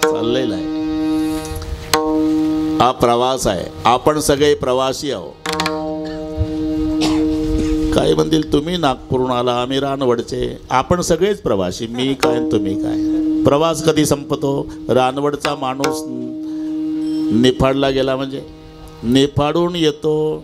चाललेला आहे. हा प्रवास आहे. आपण सगळे प्रवासी आहोत. काय म्हणतील तुम्ही नागपूरहून आला, आम्ही रानवडचे. आपण सगळेच प्रवासी. मी काय तुम्ही काय. प्रवास कधी संपतो? रानवडचा माणूस निफाडला गेला म्हणजे निफाडून येतो,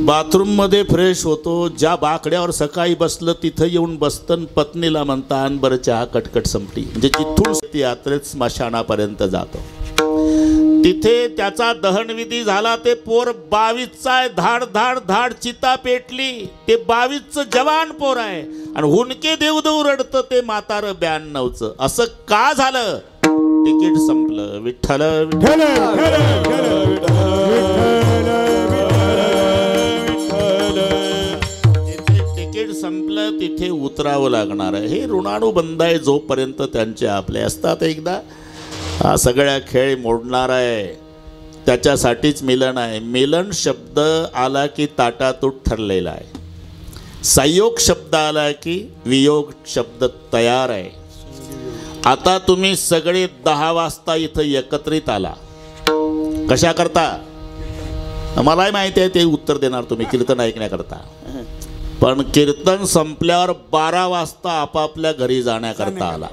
बाथरूममध्ये फ्रेश होतो, ज्या बाकड्यावर सकाळी बसलं तिथं येऊन बसतं, पत्नीला म्हणता आण बरं चहा, कटकट संपली. म्हणजे जिथून यात्रेत स्मशानापर्यंत जातो. तिथे त्याचा दहनविधी झाला. ते पोर 22चा आहे. धाड धाड धाड चिता पेटली. ते 22चं जवान पोर आहे आणि हुनके देव देव रडतं ते म्हातारं 92चं. असं का झालं? तिकीट संपलं. विठ्ठल विठ्ठल जिथे तिकीट संपलं तिथे उतरावं लागणार आहे. हे ऋणानुबंध आहे जोपर्यंत त्यांचे आपले असतात. एकदा हा सगळ्या खेळ मोडणार आहे. त्याच्यासाठीच मिलन आहे. मिलन शब्द आला की ताटातूट ठरलेला आहे. संयोग शब्द आला की वियोग शब्द तयार आहे. आता तुम्ही सगळे 10 वाजता इथं एकत्रित आला. कशा करता? मलाही माहिती आहे ते उत्तर देणार तुम्ही कीर्तन ऐकण्याकरता. पण कीर्तन संपल्यावर 12 वाजता आपापल्या घरी जाण्याकरता आला.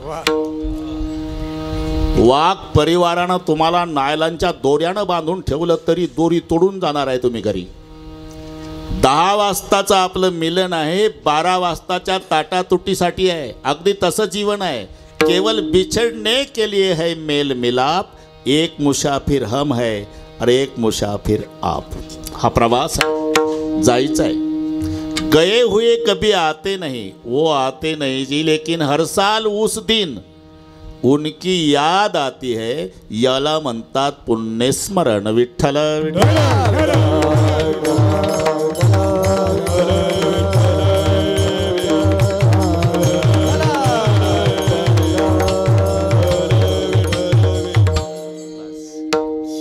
वाघ परिवारानं तुम्हाला नायलांच्या दोऱ्यानं बांधून ठेवलं तरी दोरी तोडून जाणार आहे तुम्ही घरी. 10 वाजताचं आपलं मिलन आहे. 12 वाजताच्या ताटातुटीसाठी आहे. अगदी तसं जीवन आहे. केवल बिछड़ने के लिए है मेल मिलाप. एक मुसाफिर हम है और एक मुसाफिर आप. हा प्रवास है. जायचं आहे. गए हुए कभी आते नहीं. वो आते नहीं जी, लेकिन हर साल उस दिन उनकी याद आती है. याला म्हणतात पुण्यस्मरण. विठ्ठल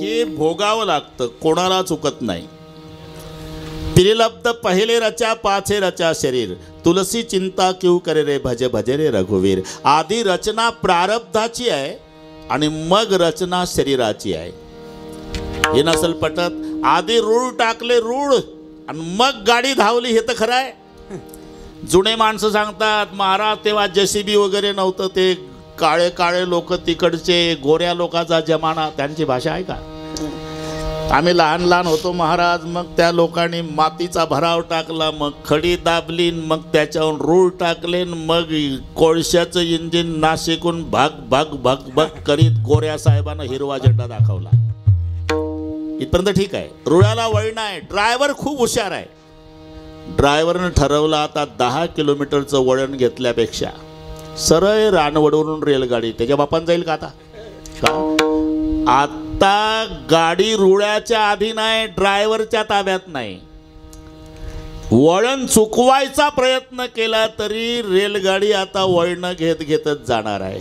हे भोगावं लागतं. कोणाला चुकत नाही. पिरिलब्ध पहिले रचा पाछे रचा शरीर. तुलसी चिंता क्यों करे रे भजे भजे रे रघुवीर. आधी रचना प्रारब्धाची आहे आणि मग रचना शरीराची आहे. हे नसल पटत. आधी रूळ टाकले रूळ आणि मग गाडी धावली. हे तर खरं आहे. जुने माणसं सांगतात महाराज तेव्हा JCB वगैरे नव्हतं. ते काळे काळे लोक तिकडचे गोऱ्या लोकांचा जमाना. त्यांची भाषा आहे का? आम्ही लहान लहान होतो महाराज. मग त्या लोकांनी मातीचा भराव टाकला. मग खडी दाबली. मग त्याच्यावर रूळ टाकले. मग कोळशाचं इंजिन नाशिकून भाग भाग भाग भाग करीत गोऱ्या साहेबांना हिरवा झेंडा दाखवला. इथपर्यंत ठीक आहे. रुळाला वळण आहे. ड्रायव्हर खूप हुशार आहे. ड्रायव्हरनं ठरवलं आता 10 किलोमीटरचं वळण घेतल्यापेक्षा सरळ रानवडवरून रेलगाडी. त्याच्या बापान जाईल का? आता गाडी रुळाच्या आधी नाही, ड्रायव्हरच्या ताब्यात नाही. वळण चुकवायचा प्रयत्न केला तरी रेलगाडी आता वळण घेत घेतच जाणार आहे.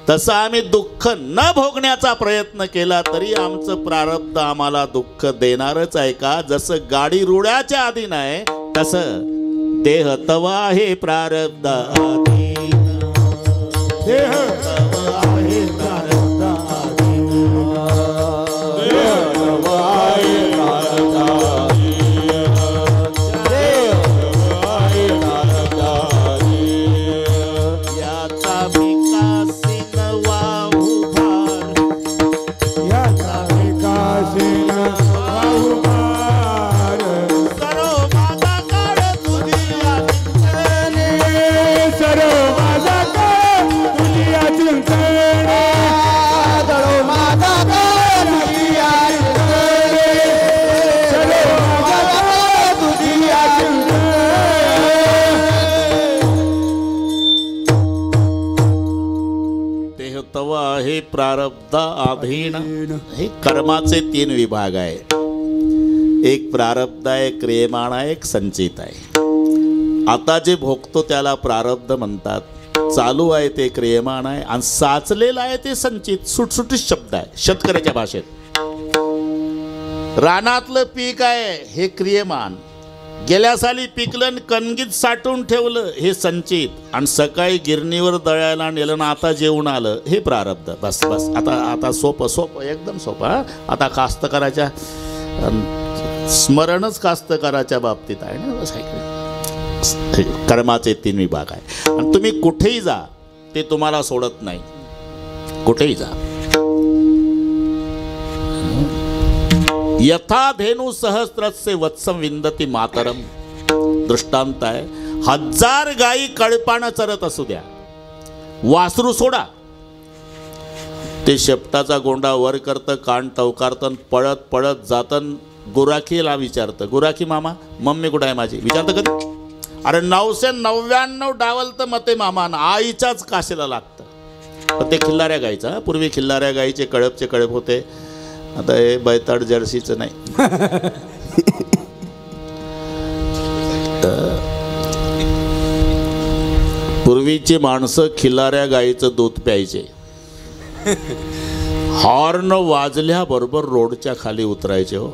तसं आम्ही दुःख न भोगण्याचा प्रयत्न केला तरी आमचं प्रारब्ध आम्हाला दुःख देणारच आहे का? जसं गाडी रुळाच्या आधी नाही तसं देह तवा आहे प्रारब्ध आधी. देह हे प्रारब्ध अधीन. हे कर्माचे 3 विभाग आहे. एक प्रारब्ध आहे, क्रियमाण आहे, एक संचित आहे. आता जे भोगतो त्याला प्रारब्ध म्हणतात. चालू आहे ते क्रियमाण आहे आणि साचलेलं आहे ते संचित. सुटसुटीत शब्द आहे शेतकऱ्याच्या भाषेत. रानातलं पीक आहे हे क्रियमान. गेल्या साली पिकलं कणगीत साठवून ठेवलं हे संचित. आणि सकाळी गिरणीवर दळायला नेलं ना आता जेवण आलं हे प्रारब्ध. बस बस. आता सोपं सोपं एकदम सोपं. आता कास्तकाराच्या स्मरणच कास्तकाराच्या बाबतीत आहे ना. बस ऐकलं. कर्माचे 3 विभाग आहे आणि तुम्ही कुठेही जा ते तुम्हाला सोडत नाही. कुठेही जा. यथा धेनु सहस्रस्य वत्सम विंदती मातरम. दृष्टांत आहे. 1000 गायी कळपानं चरत असू द्या, वासरू सोडा, ते शेपटाचा गोंडा वर करतं, कान टवकारतं, पळत पळत जातं, गुराखीला विचारतं, गुराखी मामा मम्मी कुठं आहे माझी, विचारतं कधी? अरे 999 डावलतं मते मामा, आईच्याच काशीला लागतं. पण ते खिल्लाऱ्या गायचं, पूर्वी खिल्लाऱ्या गायीचे कळपचे कळप होते, आता हे बैताड जर्सीचं नाही. पूर्वीची माणसं खिल्लाऱ्या गायीचं दूध प्यायचे, हॉर्न वाजल्याबरोबर रोडच्या खाली उतरायचे. हो,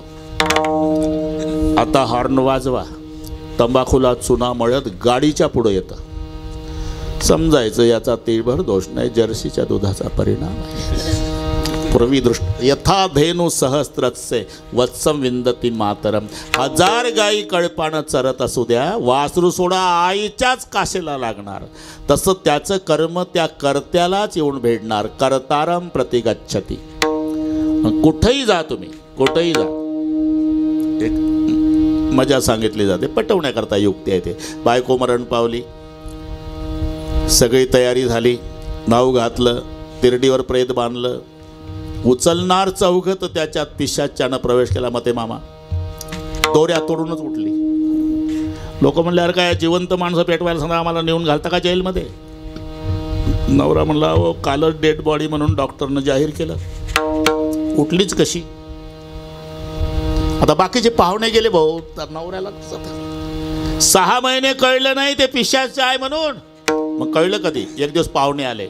आता हॉर्न वाजवा, तंबाखूला चुना मळत गाडीच्या पुढे येतं, समजायचं याचा तीळभर दोष नाही, जर्सीच्या दुधाचा परिणाम आहे. पूर्वी दृष्ट यथा धेनु सहस्त्रस्य वत्सम विंदती मातरम. 1000 गायी कळपानं चरत असू द्या, वासरू सोडा आईच्याच काशीला लागणार. तसं त्याचं कर्म त्या कर्त्यालाच येऊन भेटणार. कर्तारम प्रतिगच्छती. कुठेही जा, तुम्ही कुठेही जा. एक मजा सांगितली जाते, पटवण्याकरता युक्ती आहे ते. बायको मरण पावली, सगळी तयारी झाली, नाव घातलं, तिरडीवर प्रेत बांधलं, उचलणार चौघत त्याच्यात पिशाच्यानं प्रवेश केला. मते मामा दोऱ्या तोडूनच उठली. लोक म्हणले, अरे काय जिवंत माणसं पेटवायला सांगा, आम्हाला नेऊन घालता का जेलमध्ये? नवरा म्हणला, हो कालच डेड बॉडी म्हणून डॉक्टरनं जाहीर केलं. उठलीच कशी? आता बाकीचे पाहुणे गेले भाऊ, तर नवऱ्याला 6 महिने कळलं नाही ते पिशाचं आहे म्हणून. मग कळलं कधी? एक दिवस पाहुणे आले,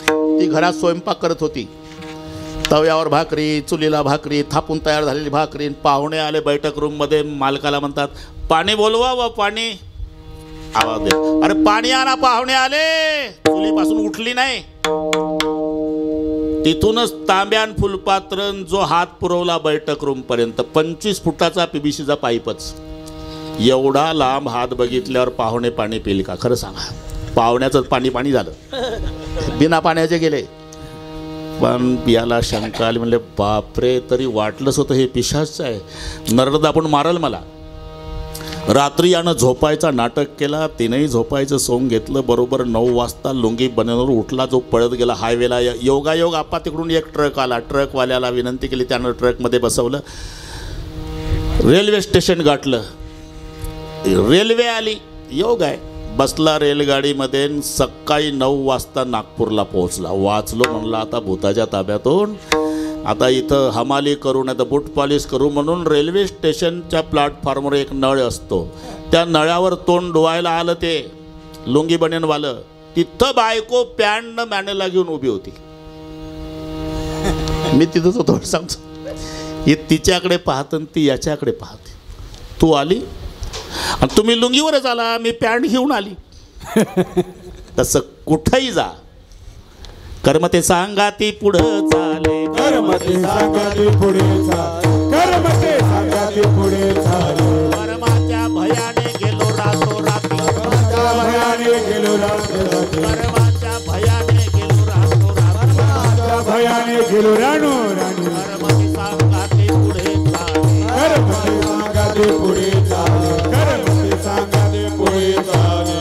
ती घरात स्वयंपाक करत होती, तव्यावर भाकरी, चुलीला भाकरी, थापून तयार झालेली भाकरी. पाहुणे आले बैठक रूममध्ये, मालकाला म्हणतात, पाणी बोलवा व पाणी. आवाज दे, अरे पाणी आणा, पाहुणे आले. चुलीपासून उठली नाही. तिथूनच तांब्यान फुलपात्रन जो हात पुरवला बैठक रूम पर्यंत, 25 फुटाचा PVCचा पाईपच. एवढा लांब हात बघितल्यावर पाहुणे पाणी पिल का? खरं सांगा. पाहुण्याचं पाणी पाणी झालं, बिना पाण्याचे गेले. पण याला शंका आली, म्हणले बापरे, तरी वाटलंच होतं हे पिशाच आहे, नरड आपण मारल मला. रात्री यानं झोपायचा नाटक केला, तिनेही झोपायचं सोंग घेतलं. बरोबर 9 वाजता लुंगी बनवून उठला, जो पळत गेला हायवेला. योगायोग आपा तिकडून एक ट्रक आला, ट्रकवाल्याला विनंती केली, त्यानं ट्रकमध्ये बसवलं, रेल्वे स्टेशन गाठलं. रेल्वे आली, योग आहे, बसला रेलगाडीमध्ये. सकाळी 9 वाजता नागपूरला पोहोचला. वाचलो, म्हणला आता भूताच्या ताब्यातून, आता इथं हमाली करू नाही तर बूट पॉलिश करू म्हणून रेल्वे स्टेशनच्या प्लॅटफॉर्मवर एक नळ असतो, त्या नळावर तोंड धुवायला आलं ते लुंगी बनेनवालं. तिथं बायको पॅन्ट मॅनेला घेऊन उभी होती. मी तिथंच होतो, सांगतो, हे तिच्याकडे पाहत आणि ती याच्याकडे पाहते. तू आली आणि तुम्ही लुंगीवरच आला, मी पॅन्ट घेऊन आली. तसं कुठंही जा, कर्म ते सांगा ती पुढं चाले, कर्म ते सांगा ती पुढे चाले, कर्म ते सांगा ती पुढे चाले. कर्माच्या भयाने गेलो रातो राती, कर्माच्या भयाने गेलो रातो राती, कर्माच्या भयाने गेलो रातो राती, कर्माच्या भयाने गेलो रानो रानी. कर्म ते सांगा ती पुढे चाले, कर्म ते सांगा ती पुढे चाले, कर्म ते सांगा ती पुढे चाले.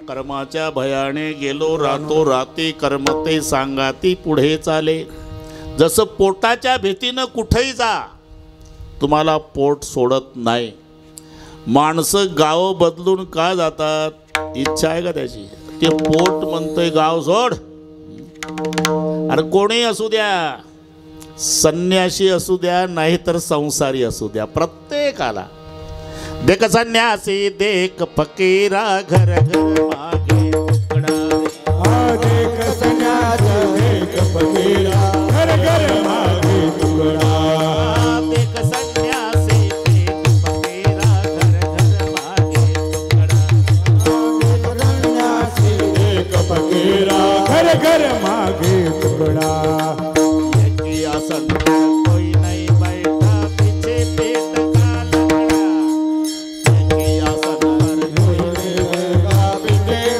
कर्माच्या भयाने गेलो रातो राती, कर्म ते सांगा ती पुढे चाले. जसं पोटाच्या भीतीनं कुठेही जा, तुम्हाला पोट सोडत नाही. माणसं गाव बदलून का जातात? इच्छा आहे का त्याची? ते पोट म्हणतंय गाव सोड. अरे कोणी असू द्या, संन्यासी असू द्या नाहीतर संसारी असू द्या, प्रत्येकाला देख संन्यासी देख फकीरा, घर घर मागे तुकडा. देख संन्यासी देख फकीरा, घर घर मागे तुकडा. देख संन्यासी देख फकीरा, घर घर मागे तुकडा. संन्यासी देख फकीरा, घर घर मागे तुकडा. यज्ञ आसन कोई नहीं बैठा, पीछे पेट का लकड़ा. यज्ञ आसन पर कोई नहीं बैठा, पीछे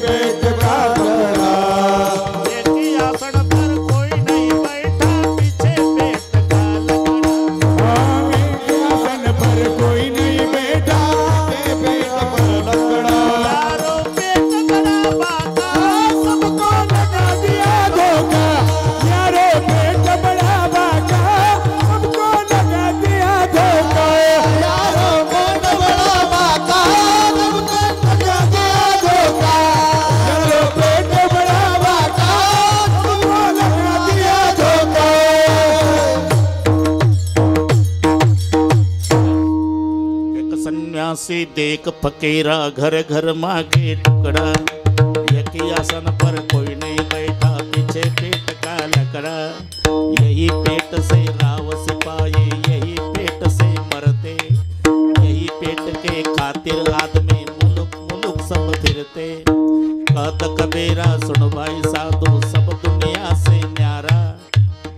से देख फकीरा घर घर मांगे टुकड़ा यकी आसन पर कोई नहीं बैठा पीछे पेट का लकड़ा यही पेट से राव सिपाही यही पेट से मरते यही पेट के खातिर आदमी मुलुक मुलुक सब फिरते कहत कबीरा सुन भाई साधु सब दुनिया से न्यारा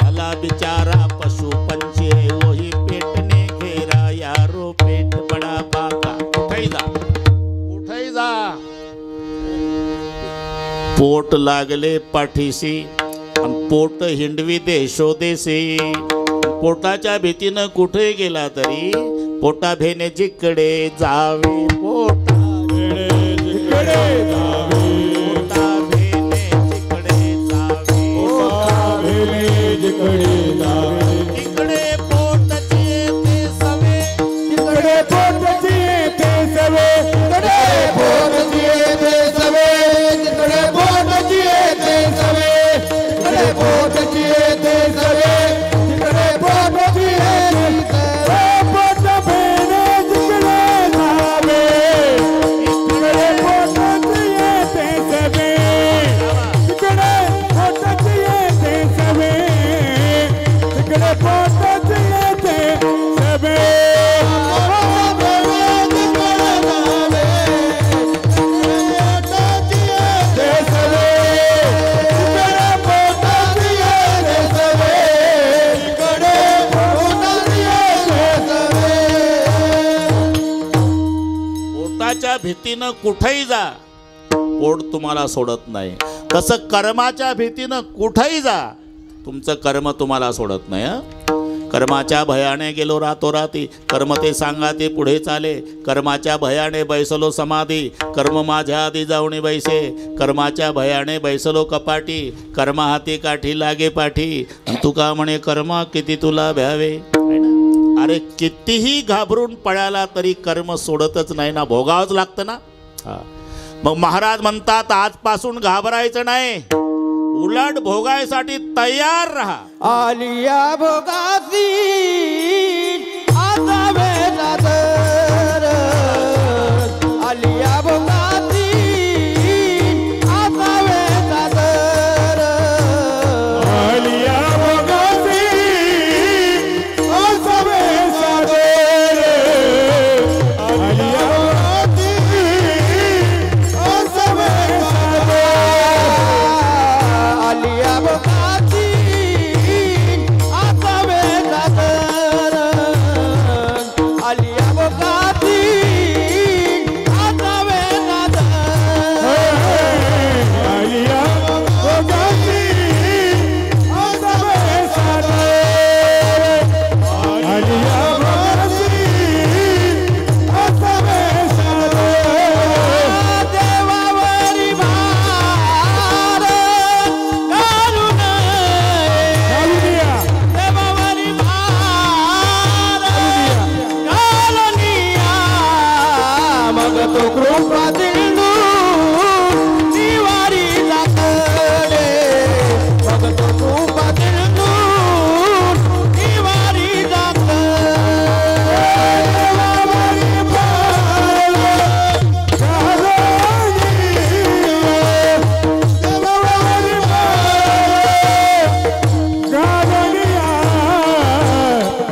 भला बेचारा पशु पंछी है वही पेट ने घेरा यारो पेट बड़ा बाका उठाई जा पोट लागले पाठीशी आणि पोट हिंडवी देशोदेशी पोटाच्या भीतीनं कुठे गेला तरी पोटा भेने जिकडे जावे पोटा जिकडे जावे पोटा भेने जिकडे जावे पोटा भेने जिकडे जावे तिकडे पोटाची येते सवे तिकडे पोटाची येते सवे तिकडे पोटाची येते सवे तिकडे पोटाची येते सवे तिकडे पोटाची येते सवे तिकडे पोटाची येते सवे पोट भेने जिकडे जावे तिकडे पोटाची येते सवे तिकडे पोटाची येते सवे तिकडे पोटाची येते सवे पोटाच्या भीतीनं कुठेही जा पोट तुम्हाला सोडत नाही तसं कर्माच्या भीतीनं कुठेही जा तुमचं कर्म तुम्हाला सोडत नाही कर्माच्या भयाने गेलो रातोराती कर्म ते सांगा ते पुढे चाले कर्माच्या भयाने बैसलो समाधी कर्म माझ्या आधी जाऊनी बैसे कर्माच्या भयाने बैसलो कपाटी कर्म हाती काठी लागे पाठी तुका म्हणे कर्मा किती तुला भ्यावे अरे कितीही घाबरून पळाला तरी कर्म सोडतच नाही ना भोगावंच लागतं ना मग महाराज म्हणतात आजपासून घाबरायचं नाही उलट भोगायसाठी तयार राहा आलिया भोगासी आता वेळा तर आलिया भोगासी आता वेळा तर आलिया भोगासी असवे सादर आलिया भोगासी असवे सादर आलिया भोगासी आता वेळा तर आलिया भोगासी आता वेळा तर आलिया भोगासी असवे सादर आलिया भोगासी असवे सादर देवावरी भार घालून आलिया देवावरी भार घालूनिया मग तो कृपा दिंडू निवारी जातडे मग तो कृपा दिंडू निवारी जातडे देवावरी भार देवावरी भार घालूनिया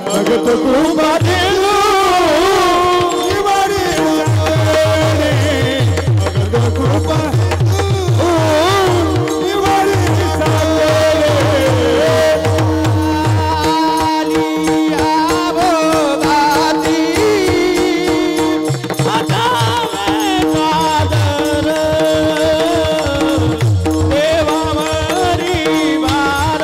मग तो कृपा दिंडू निवारी जातडे मग तो कृपा निवारी जातडे आलिया भोगासी आता वेळा तर देवावरी भार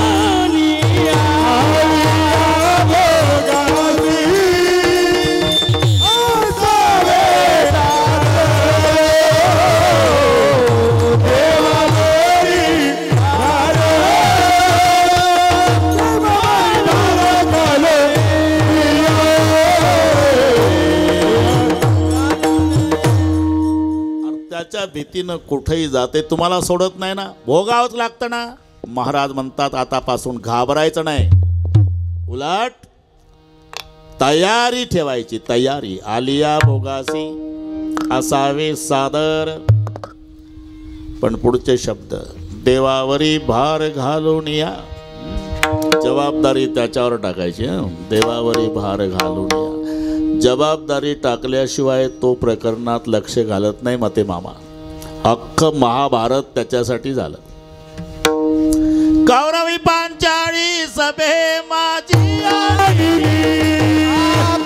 घालूनिया त्याच्या भीतीनं कुठेही जाते तुम्हाला सोडत नाही ना भोगावंच लागतं ना महाराज म्हणतात आतापासून घाबरायचं नाही उलट तयारी ठेवायची, तयारी. आलिया भोगासी असावे सादर. पण पुढचे शब्द, देवावरी भार घालून या. जबाबदारी त्याच्यावर टाकायची. देवावरी भार घालून या. जबाबदारी टाकल्याशिवाय तो प्रकरणात लक्ष घालत नाही मते मामा. अख्खं महाभारत त्याच्यासाठी झालं. कौरवी पांचाळी सभे माझी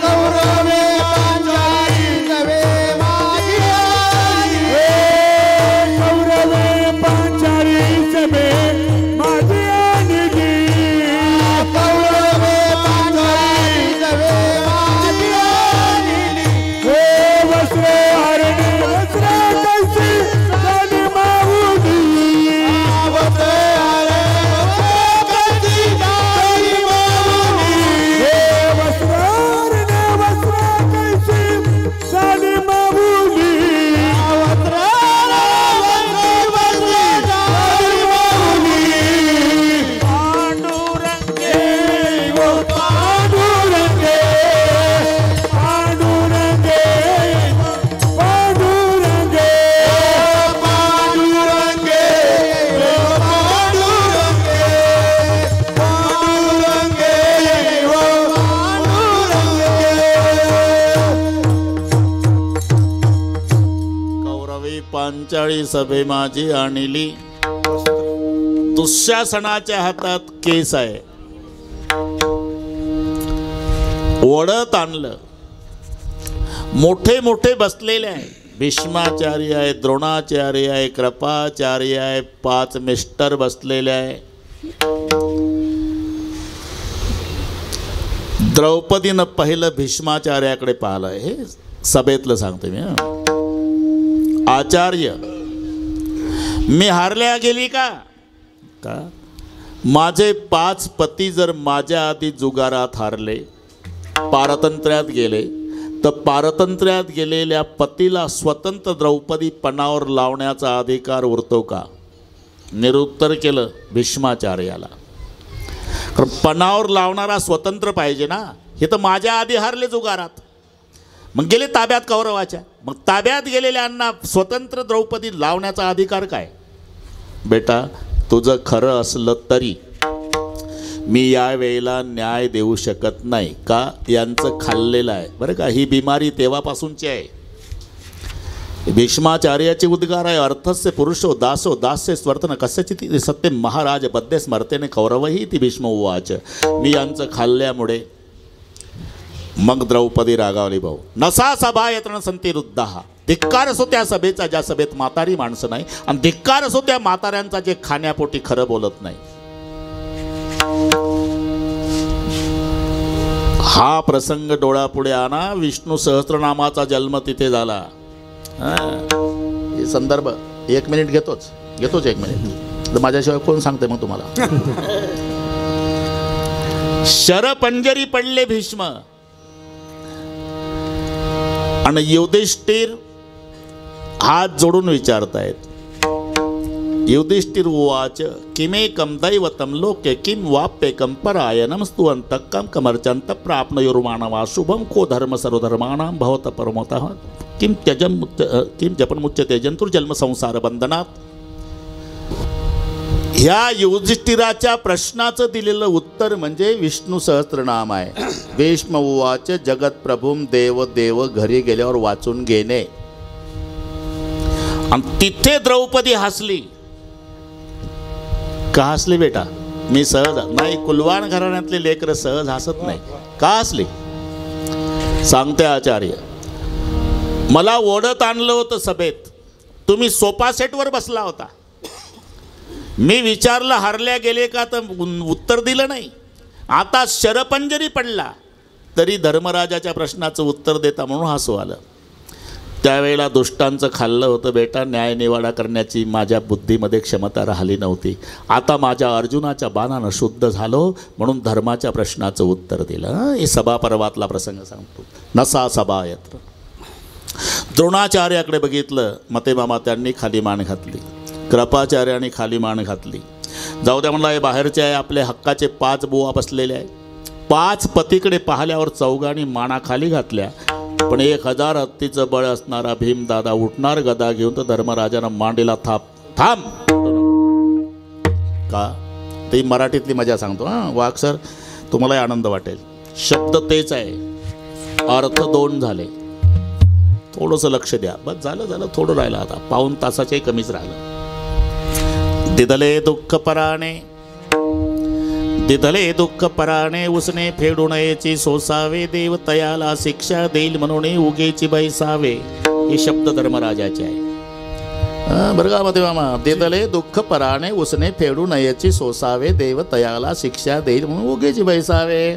कौरवे पांचाळी सभे माझी कौरवे पांचाळी सभे माझी आली. कौरवे पांचाळी सभे माझी वस्त्र हरणे वस्त्र कैसी झाली माऊली. वस्त्र हरणे वस्त्र कैसी झाली माऊली. पांडुरंगे पांडुरंगे पांडुरंगे पांडुरंगे पांडुरंगे पांडुरंगे कौरवी पांचाळी सभे माझी आणली. दुःशासनाच्या हातात केस आहे. ओढत आणलं. मोठे मोठे बसलेले आहे. भीष्माचार्य आहे, द्रोणाचार्य आहे, कृपाचार्य आहे, 5 मिस्टर बसलेले आहे. द्रौपदीनं पहिलं भीष्माचार्याकडे पाहिलं. हे सभेतलं सांगते मी. आचार्य, मी हारल्या गेली का? माझे 5 पती जर माझ्या आधी जुगारात हारले, पारतंत्र्यात गेले, तर पारतंत्र्यात गेलेल्या पतीला स्वतंत्र द्रौपदी पणावर लावण्याचा अधिकार उरतो का? निरुत्तर केलं भीष्माचार्याला. कारण पणावर लावणारा स्वतंत्र पाहिजे ना. हे तर माझ्या आधी हारले जुगारात, मग गेले ताब्यात कौरवाच्या. मग ताब्यात गेलेल्यांना स्वतंत्र द्रौपदी लावण्याचा अधिकार काय? बेटा, तुझं खरं असलं तरी मी या वेळेला न्याय देऊ शकत नाही. का? यांचं खाल्लेलं आहे बरं का. ही बिमारी तेव्हापासूनची आहे. भीष्माचार्याचे उद्गार आहे, अर्थस्य पुरुषो दासो दास्य स्वर्तन कस्यचित सत्य महाराज बद्धे स्मर्तेने कौरवही ती भीष्म उवाच. मी यांचं खाल्ल्यामुळे. मग द्रौपदी रागावली. भाऊ नसा सभा यत्न संती रुद्धाहा. धिक्कार असो त्या सभेचा ज्या सभेत म्हातारी माणसं नाही, आणि धिक्कार असो त्या म्हाताऱ्यांचा जे खाण्यापोटी खरं बोलत नाही. हा प्रसंग डोळ्यापुढे आणा. विष्णू सहस्त्रनामाचा जन्म तिथे झाला. हे संदर्भ 1 मिनिट घेतोच 1 मिनिट. तर माझ्याशिवाय कोण सांगते मग तुम्हाला? शरपंजरी पडले भीष्म. आणि युधिष्ठिर हात जोडून विचारतायत. युधिष्ठिर उवाच किमेकं दैवतं लोके किं वाप्येकं परायणं स्तुवन्तं कमर्चन्तं प्राप्नुयुर्मानवा शुभं को धर्म सर्वधर्माणां भवत परमतः किं जपन्मुच्यते जंतुर्जन्म संसार बंधनात. ह्या युधिष्ठिराच्या प्रश्नाचं दिलेलं उत्तर म्हणजे विष्णू सहस्त्रनाम आहे. भीष्म उवाच जगत्प्रभुं देव देव घरी गेल्यावर वाचून घेणे. आणि तिथे द्रौपदी हसली. का हसली बेटा? मी सहज नाही. कुलवाण घराण्यातले लेकरं सहज हसत नाही. का हसली? सांगते आचार्य. मला ओढत आणलं होतं सभेत. तुम्ही सोफा सेटवर बसला होता. मी विचारलं हारल्या गेले का, तर उत्तर दिलं नाही. आता शरपंजरी पडला तरी धर्मराजाच्या प्रश्नाचं उत्तर देता म्हणून हसू आलं. त्यावेळेला दुष्टांचं खाल्लं होतं बेटा. न्यायनिवाडा करण्याची माझ्या बुद्धीमध्ये क्षमता राहिली नव्हती. आता माझ्या अर्जुनाच्या बाणानं शुद्ध झालो म्हणून धर्माच्या प्रश्नाचं उत्तर दिलं. हे सभापर्वातला प्रसंग सांगतो. नसा सभा यत्र. द्रोणाचार्याकडे बघितलं. मते मामा त्यांनी खाली मान घातली. कृपाचार्याने खाली मान घातली. जाऊ द्या म्हणला, हे बाहेरचे आहे. आपले हक्काचे 5 बुवा बसलेले आहे. 5 पतीकडे पाहिल्यावर चौघांनी माना खाली घातल्या. पण 1000 हत्तीचं बळ असणारा भीमदादा उठणार गदा घेऊन तर धर्मराजानं मांडीला थांब का. ती मराठीतली मजा सांगतो हां वाघ सर, तुम्हालाही आनंद वाटेल. शब्द तेच आहे, अर्थ 2 झाले. थोडंसं लक्ष द्या. बस झालं थोडं राहिलं, आता पाऊण तासाच्याही कमीच राहिलं. दिदले दुःख पराणे उसने फेडू नयेची सोसावे. देव तयाला शिक्षा देईल म्हणून उगेची बैसावे. हे शब्द धर्मराजाचे आहे बरं का मध्ये मामा. दिदले दुःख पराणे उसने फेडू नयेची सोसावे. देव तयाला शिक्षा देईल म्हणून उगेची बैसावे.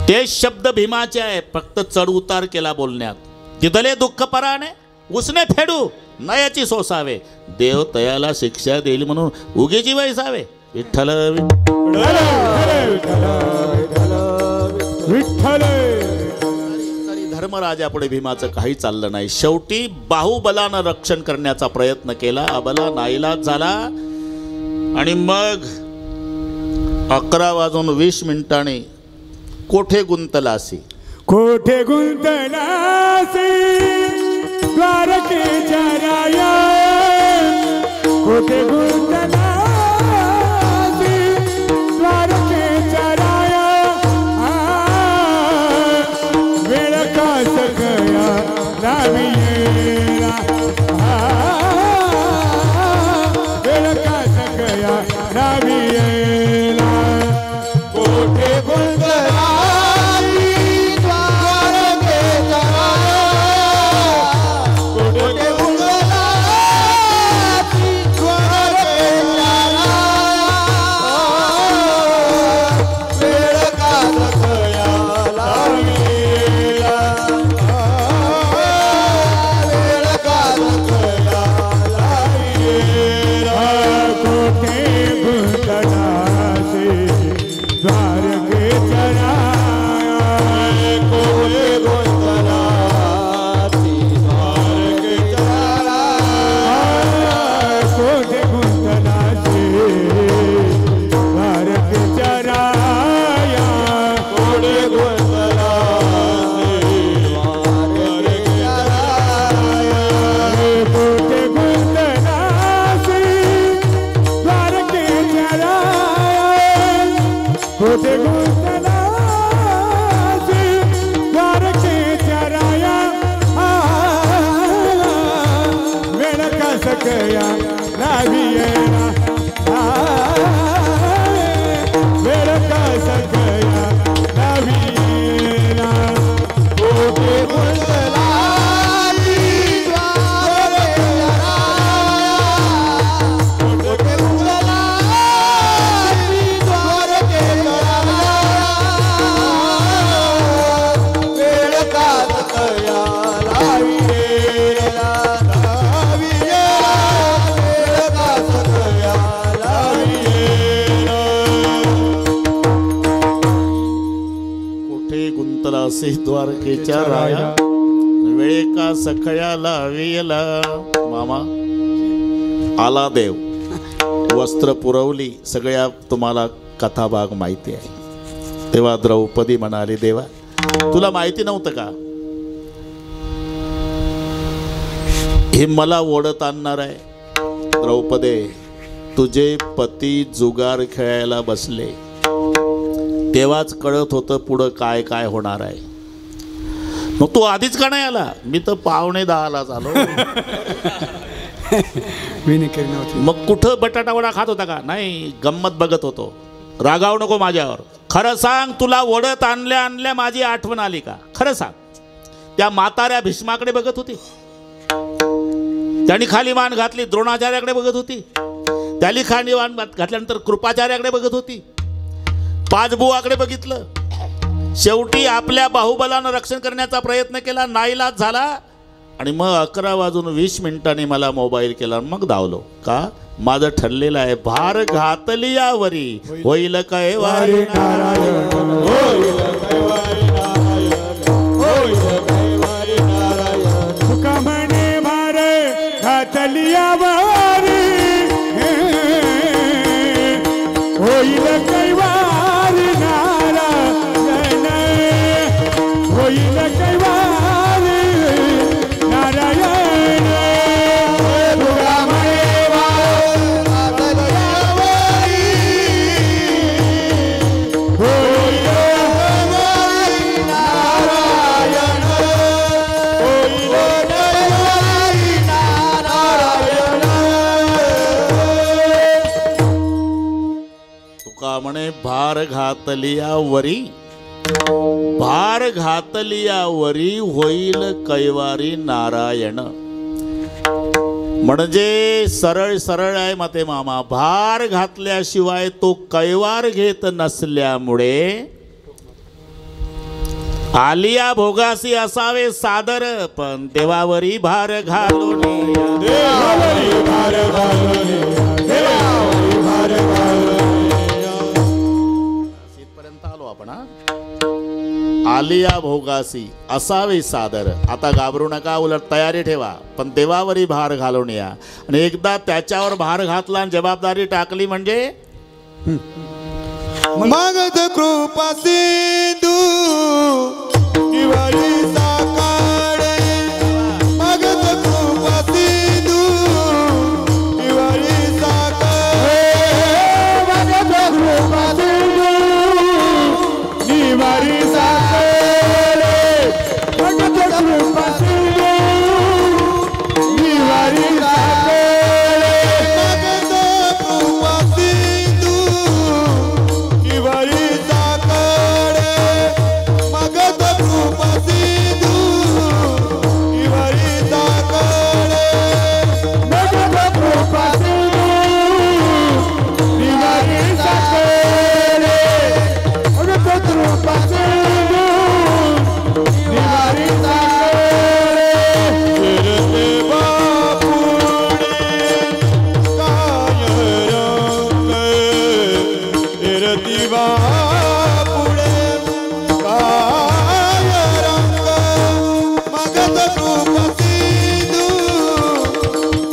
ते शब्द भीमाचे आहे, फक्त चढ उतार केला बोलण्यात. दिदले दुःख पराणे उसने फेडू नयाची सोसावे. देव तयाला शिक्षा देईल म्हणून उगीची बैसावे. विठ्ठल तरी धर्मराजापुढे भीमाचं काही चाललं नाही. शेवटी बाहुबलानं रक्षण करण्याचा प्रयत्न केला. अबला नाईलाज झाला आणि मग 11:20 कोठे गुंतलासी द्वारकेच्या राया. कोठे गुंतलासी द्वारकेच्या राया. वेळ का सकया नावियेला. वेळ का सकया नावियेला. कोठे गुंतलासी द्वारकेच्या द्वारकेच्या राया. वेळे का सखया लावियला. मामा आला देव, वस्त्र पुरवली. सगळ्या तुम्हाला कथाभाग माहिती आहे. तेव्हा द्रौपदी म्हणाली, देवा तुला माहिती नव्हतं का हे मला ओढत आणणार आहे. द्रौपदे तुझे पती जुगार खेळायला बसले तेव्हाच कळत होतं पुढं काय काय होणार आहे. मग तू आधीच का नाही आला. मी तर 9:45 आलो. मग कुठं बटाटा वडा खात होता का. नाही, गंमत बघत होतो. रागावू नको माझ्यावर. खरं सांग, तुला ओढत आणल्या माझी आठवण आली का. खरं सांग. त्या म्हाताऱ्या भीष्माकडे बघत होती. त्यांनी खाली मान घातली. द्रोणाचार्याकडे बघत होती. त्याली खाली मान घातल्यानंतर कृपाचार्याकडे बघत होती. 5 बुवाकडे बघितलं. शेवटी आपल्या बाहुबलानं रक्षण करण्याचा प्रयत्न केला. नाईलाज झाला आणि मग 11:20 मला मोबाईल केला. मग धावलो का. माझं ठरलेलं आहे, भार घातली यावरी होईल काय वारी नारायण. तुका म्हणे भार घातली यावरी होईल काय वारी नारायण. म्हणे भार घातलिया वरी, भार घातलिया वरी होईल कैवारी नारायण. म्हणजे सरळ सरळ आहे मते मामा. भार घातल्याशिवाय तो कैवार घेत नसल्यामुळे आलिया भोगासी असावे सादर, पण देवावरी भार घालून देवावरी भार घालून, देवावरी भार घालून. इथपर्यंत आलो आपण. आलिया भोगासी असावे सादर. आता घाबरू नका, उलट तयारी ठेवा, पण देवावरी भार घालून या. आणि एकदा त्याच्यावर भार घातला आणि जबाबदारी टाकली म्हणजे मागत कृपा सिंधू निवारी साकाळे. मागत कृपा सिंधू निवारी साकाळे. मागत कृपा सिंधू निवारी साकाळे. मागत कृपा सिंधू निवारी साकाळे. मागत कृपा सिंधू निवारी साकाळे. मागत कृपा सिंधू निवारी साकाळे. मागत कृपा सिंधू निवारी साकाळे. मागत कृपा सिंधू निवारी साकाळे. फिरते बापुडे काय रंग, फिरती बापुडे काय रंग. मागत कृपा सिंधू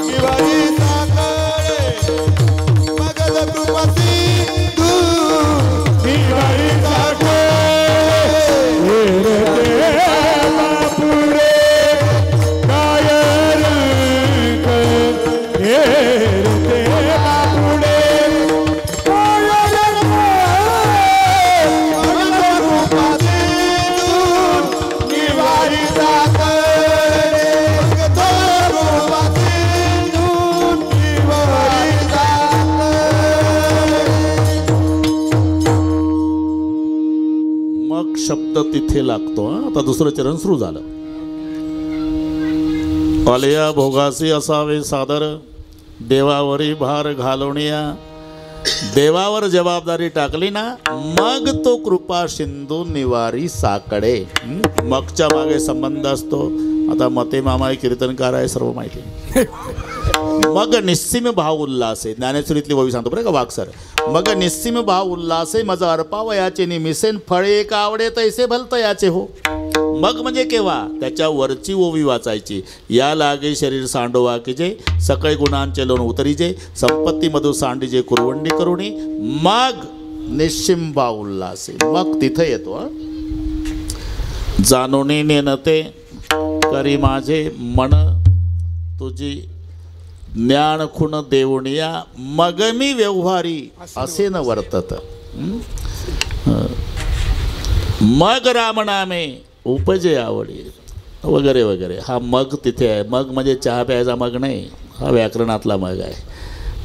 निवारी साकाळे. मागत कृपा सिंधू निवारी साकाळे. फिरते बापुडे काय रंग, फिरते बापुडे काय रंग. मागत कृपा सिंधू निवारी साकाळे. मागत कृपा सिंधू निवारी साकाळे. मग शब्द तिथे लागतो. आता दुसरं चरण सुरू झालं. आलिया भोगासी असावे सादर, देवावरी भार घालून या. देवावर जबाबदारी टाकली ना, मग तो कृपा सिंधू निवारी साकडे. मगच्या मागे संबंध असतो. आता मते मामा हे कीर्तनकार आहे, सर्व माहिती आहे. मग निस्सीम भाव उल्हासे, ज्ञानेश्वरीतली ओवी सांगतो बरं का वाक्सर. मग निस्सीम भाव उल्हासे मज अर्पावयाचे निमिसेन फळे का आवडे तैसे भलतयाचे हो. मग म्हणजे केव्हा? त्याच्या वरची ओवी वाचायची. या लागे शरीर सांडोवा की जे सकळ गुणांचे लोण उतरीजे, संपत्ती मधु सांडीजे कुरवंडी करुणी. मग निस्सीम भाव उल्हासे, मग तिथे येतो. जाणूनी नेनते करी माझे मन तुझी ज्ञान खुण देवणिया, मग मी व्यवहारी असे न वर्तत. मग रामनामे उपजे आवडी वगैरे वगैरे. हा मग तिथे आहे. मग म्हणजे चहा प्यायचा मग नाही, हा व्याकरणातला मग आहे.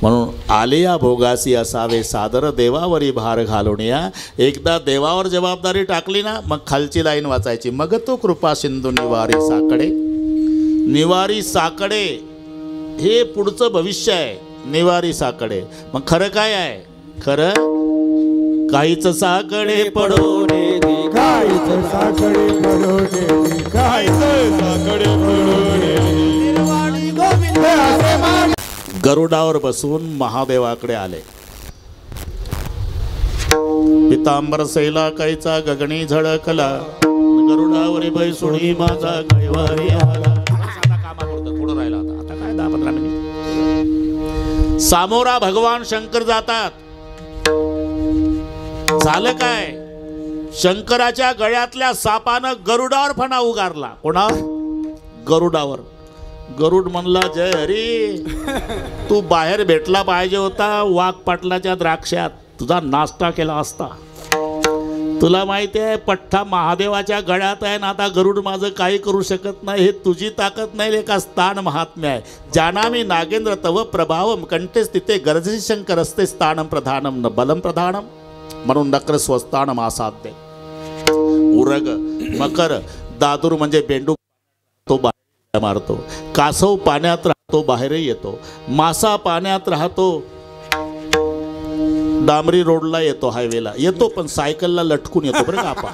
म्हणून आलिया भोगासी असावे सादर, देवावरी भार घालून या. एकदा देवावर जबाबदारी टाकली ना, मग खालची लाईन वाचायची. मग तो कृपा सिंधू निवारी साकडे. निवारी साकडे हे पुढचं भविष्य आहे. निवारी साकडे. मग खरं काय आहे? खरं काहीच साकडे पडोने, काहीच साकडे पडोने, काहीच साकडे पडोने. गरुडावर बसून महादेवाकडे आले. पितांबर सैला कैचा गगनी झळकला, गरुडावरी बैसुडी माझा कैवारी आला. थोडं राहिला आता काय 10-15 मिनिट. सामोरा भगवान शंकर जातात. झालं काय? शंकराच्या गळ्यातल्या सापानं गरुडावर फणा उगारला. कोणावर? गरुडावर. गरुड म्हणला, जय हरी, तू बाहेर भेटला पाहिजे होता वाघ पाटलाच्या द्राक्षात, तुझा नाश्ता केला असता. तुला माहिती आहे पठ्ठा महादेवाच्या गळ्यात आहे ना. आता गरुड माझं काही करू शकत नाही. हे तुझी ताकद नाही, एका स्थान महात्म्य आहे. जानामी नागेंद्र तव प्रभावम कंठे स्थिते गरजे शंकर असते स्थानम प्रधानम न बलम प्रधानम. म्हणून नकर स्वस्तान मासाद्य उरग मकर दादूर म्हणजे बेंडू तो बाहेर मारतो, कासव पाण्यात राहतो बाहेरही येतो, मासा पाण्यात राहतो डांबरी रोडला येतो, हायवेला येतो पण सायकलला लटकून येतो बरं का आपण.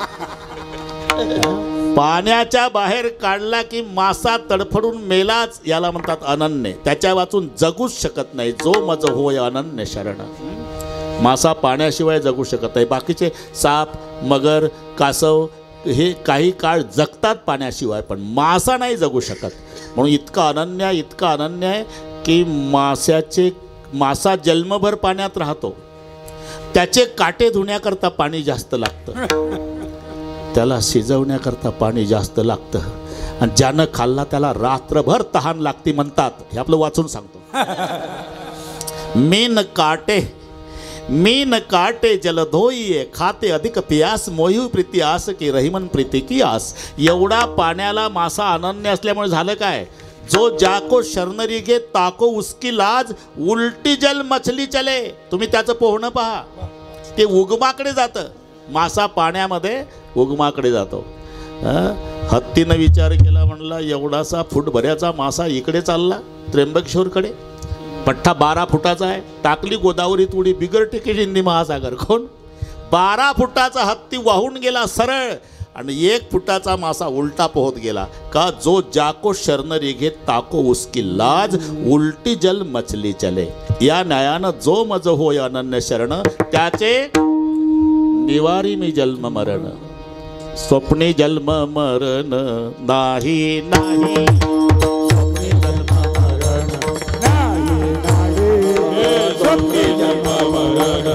पाण्याच्या बाहेर काढला की मासा तडफडून मेलाच याला म्हणतात अनन्य. त्याच्या वाचून जगूच शकत नाही. जो मज होय अनन्य शरण. मासा पाण्याशिवाय जगू शकत नाही. बाकीचे साप मगर कासव हे काही काळ जगतात पाण्याशिवाय, पण मासा नाही जगू शकत. म्हणून इतका अनन्य आहे की मासा जन्मभर पाण्यात राहतो. त्याचे काटे धुण्याकरता पाणी जास्त लागतं, त्याला शिजवण्याकरता पाणी जास्त लागतं, आणि ज्यानं खाल्ला त्याला रात्रभर तहान लागते म्हणतात. हे आपलं वाचून सांगतो. मीन काटे जल धोईये खाते अधिक पियास मोही प्रीती आस की रहीमन प्रीती की आस. एवढा पाण्याला मासा अनन्य असल्यामुळे झालं काय, जो जाको शरणरी घे ताको उसकी लाज उलटी जल मछली चले. तुम्ही त्याचं पोहणं पहा, ते उगमाकडे जातं. मासा पाण्यामध्ये उगमाकडे जातो. हत्तीनं विचार केला, म्हणला एवढासा फूटभऱ्याचा मासा इकडे चालला त्र्यंबकेश्वरकडे, पठ्ठा 12 फुटाचा आहे, टाकली गोदावरीत उडी, बिगर टिकीट हिंदी महासागर. कोण 12 फुटाचा हत्ती वाहून गेला सरळ, आणि 1 फुटाचा मासा उलटा पोहत गेला. का जो जाको शरणरी घे ताको उसकी लाज उलटी जल मछली चले. या न्यायानं जो मज होय अनन्य शरण त्याचे निवारी मी जन्म मरण. स्वप्ने जन्म मरण नाही नाही. स्वप्ने जन्म मरण नाही नाही. स्वप्ने जन्म मरण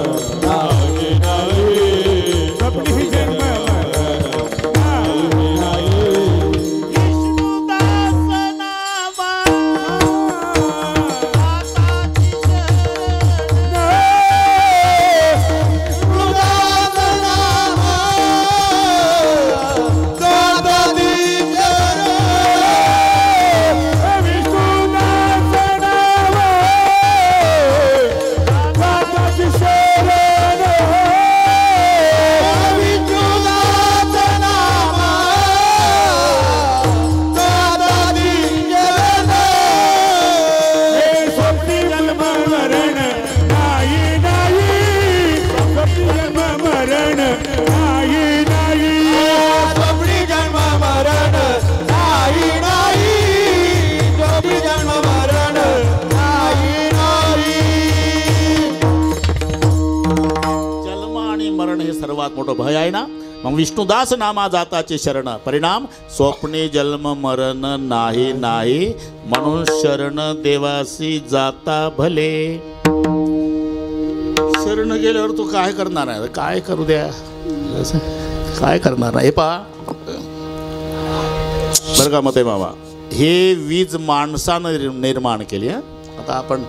नाही नाही. स्वप्ने जन्म सर्वात मोठं भय आहे ना. मग विष्णुदास नामा जाताचे शरण. परिणाम स्वप्ने जन्म मरण नाही नाही. म्हणून शरण देवासी जाता भले. शरण गेल्यावर तू काय करणार आहे, काय करू द्या, काय करणार आहे. हे पहा बरं का मते मामा, हे वीज माणसानं निर्माण केली. आता आपण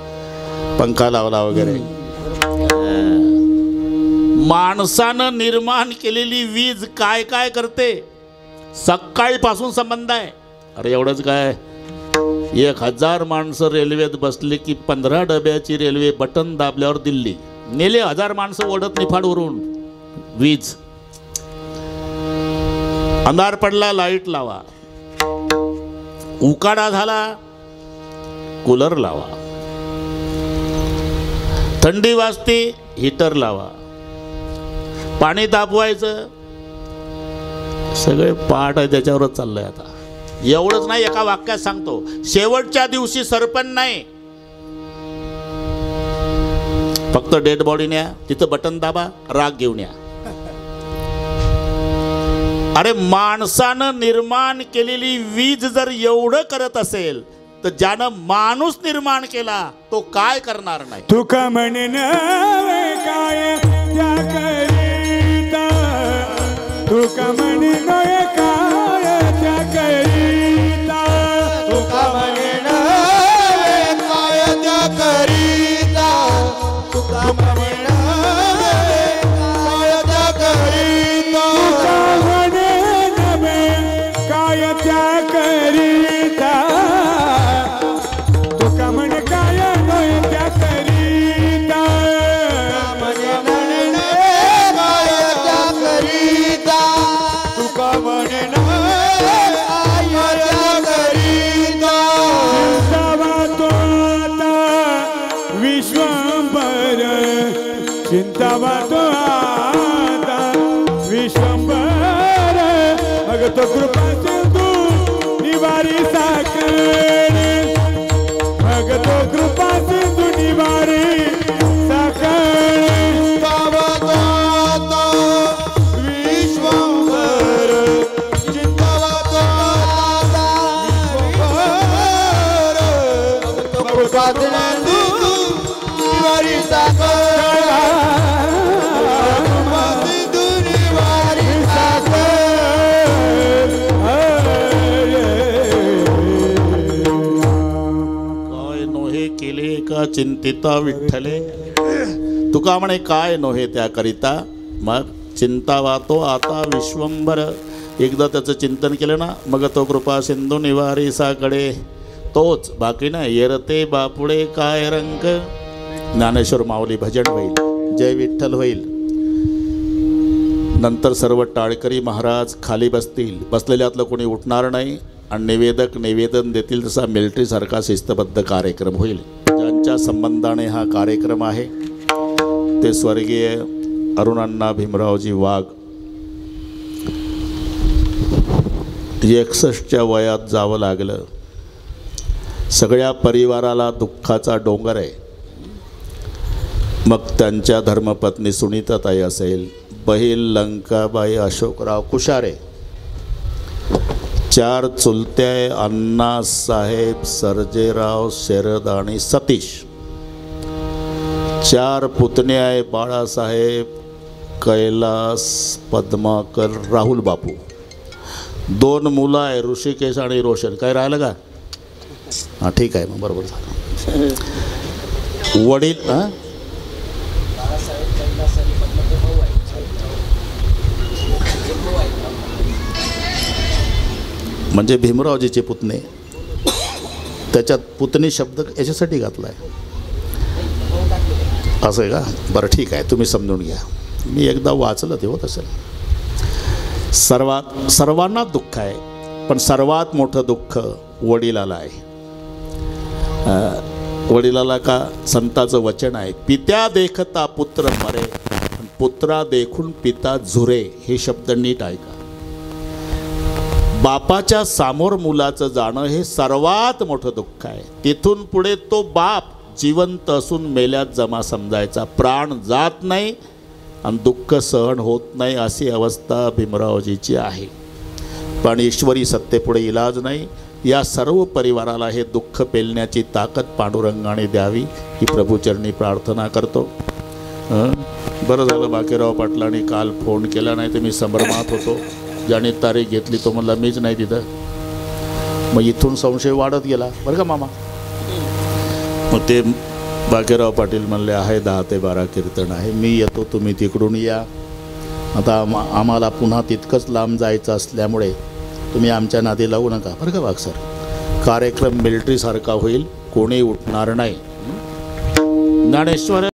पंखा लावला वगैरे, माणसानं निर्माण केलेली वीज काय काय करते. सकाळीपासून संबंध आहे. अरे एवढंच काय, 1000 माणसं रेल्वेत बसले की 15 डब्याची रेल्वे बटन दाबल्यावर दिल्ली नेले. 1000 माणसं ओढत निफाडवरून वीज. अंधार पडला लाईट लावा, उकाडा झाला कूलर लावा, थंडी वाजते हीटर लावा, पाणी तापवायचं, सगळे पाठ आहे त्याच्यावरच चाललंय. आता एवढंच नाही, एका वाक्यात सांगतो, शेवटच्या दिवशी सरपण नाही, फक्त डेड बॉडी न्या, तिथं बटन दाबा, राग घेऊन या. अरे माणसानं निर्माण केलेली वीज जर एवढं करत असेल तर ज्यानं माणूस निर्माण केला तो काय करणार नाही. तुका म्हणे नव्हे काय त्या करीता, तुका म्हणे नव्हे काय त्या करीता, तुका म्हणे नव्हे काय त्या करीता, तुका म्हणे नव्हे काय त्या करीता, तुका म्हणे नव्हे काय त्या करीता, तुका म्हणे काय नव्हे त्या करीता, म्हणे नव्हे भगतो कृपा सिंधू निवारी साखरे भगतो कृपा सिंधू निवारी साखरे चिंतावतो विश्वंभर चिंतावतो विश्वंभर कृपा सिंधू निवारी साखरे का चिंतिता विठ्ठले तुका म्हणे काय नव्हे त्याकरिता मग चिंता वातो आता विश्वंभर एकदा त्याचं चिंतन केलं ना मग तो कृपा सिंधू निवारी साकडे तोच बाकी नाही येरते बापुडे काय रंग ज्ञानेश्वर माऊली भजन होईल जय विठ्ठल होईल. नंतर सर्व टाळकरी महाराज खाली बसतील बसलेल्यातलं कोणी उठणार नाही आणि निवेदक निवेदन देतील तसा मिलिटरीसारखा शिस्तबद्ध कार्यक्रम होईल. ज्यांच्या संबंधाने हा कार्यक्रम आहे ते स्वर्गीय अरुणांना भीमरावजी वाघ 61च्या वयात जावं लागलं. सगळ्या परिवाराला दुःखाचा डोंगर आहे. मग त्यांच्या धर्मपत्नी सुनीताताई असेल बहीण लंकाबाई अशोकराव कुशारे 4 चुलत्या अण्णासाहेब सर्जेराव शरद आणि सतीश 4 पुतण्या आहे बाळासाहेब कैलास पद्माकर राहुल बापू 2 मुलं आहे ऋषिकेश आणि रोशन. काय राहिलं का? हां ठीक आहे मग बरोबर झालं. वडील हां म्हणजे भीमरावजीचे पुतणे त्याच्यात पुतणी शब्द याच्यासाठी घातला आहे असं आहे का? बरं ठीक आहे तुम्ही समजून घ्या. मी एकदा वाचलं ते होत असेल. सर्वांना दुःख आहे पण सर्वात मोठं दुःख वडिलाला आहे. वडिलाला का संताचं वचन आहे पित्या देखता पुत्र मरे पुत्रा देखून पिता झुरे. हे शब्द नीट ऐका. बापाच्या समोर मुलाचं जाणं हे सर्वात मोठं दुःख आहे. तिथून पुढे तो बाप जिवंत असून मेल्यात जमा समजायचा. प्राण जात नाही आणि दुःख सहन होत नाही अशी अवस्था भीमरावजीची आहे. पण ईश्वरी सत्तेपुढे इलाज नाही. या सर्व परिवाराला हे दुःख पेलण्याची ताकद पांडुरंगाने द्यावी ही प्रभूचरणी प्रार्थना करतो. बरं झालं बाकेराव पाटलांनी काल फोन केला नाही तर मी संभ्रमात होतो. ज्याने तारीख घेतली तो म्हणला मीच नाही तिथं. मग इथून संशय वाढत गेला बरं का मामा. मग ते बाकेराव पाटील म्हणले आहे 10 ते 12 कीर्तन आहे मी येतो तुम्ही तिकडून या. आता आम्हाला पुन्हा तितकंच लांब जायचं असल्यामुळे तुम्ही आमच्या नादी लावू नका बरं का वाघ सर. कार्यक्रम मिलिटरीसारखा होईल कोणी उठणार नाही. ज्ञानेश्वर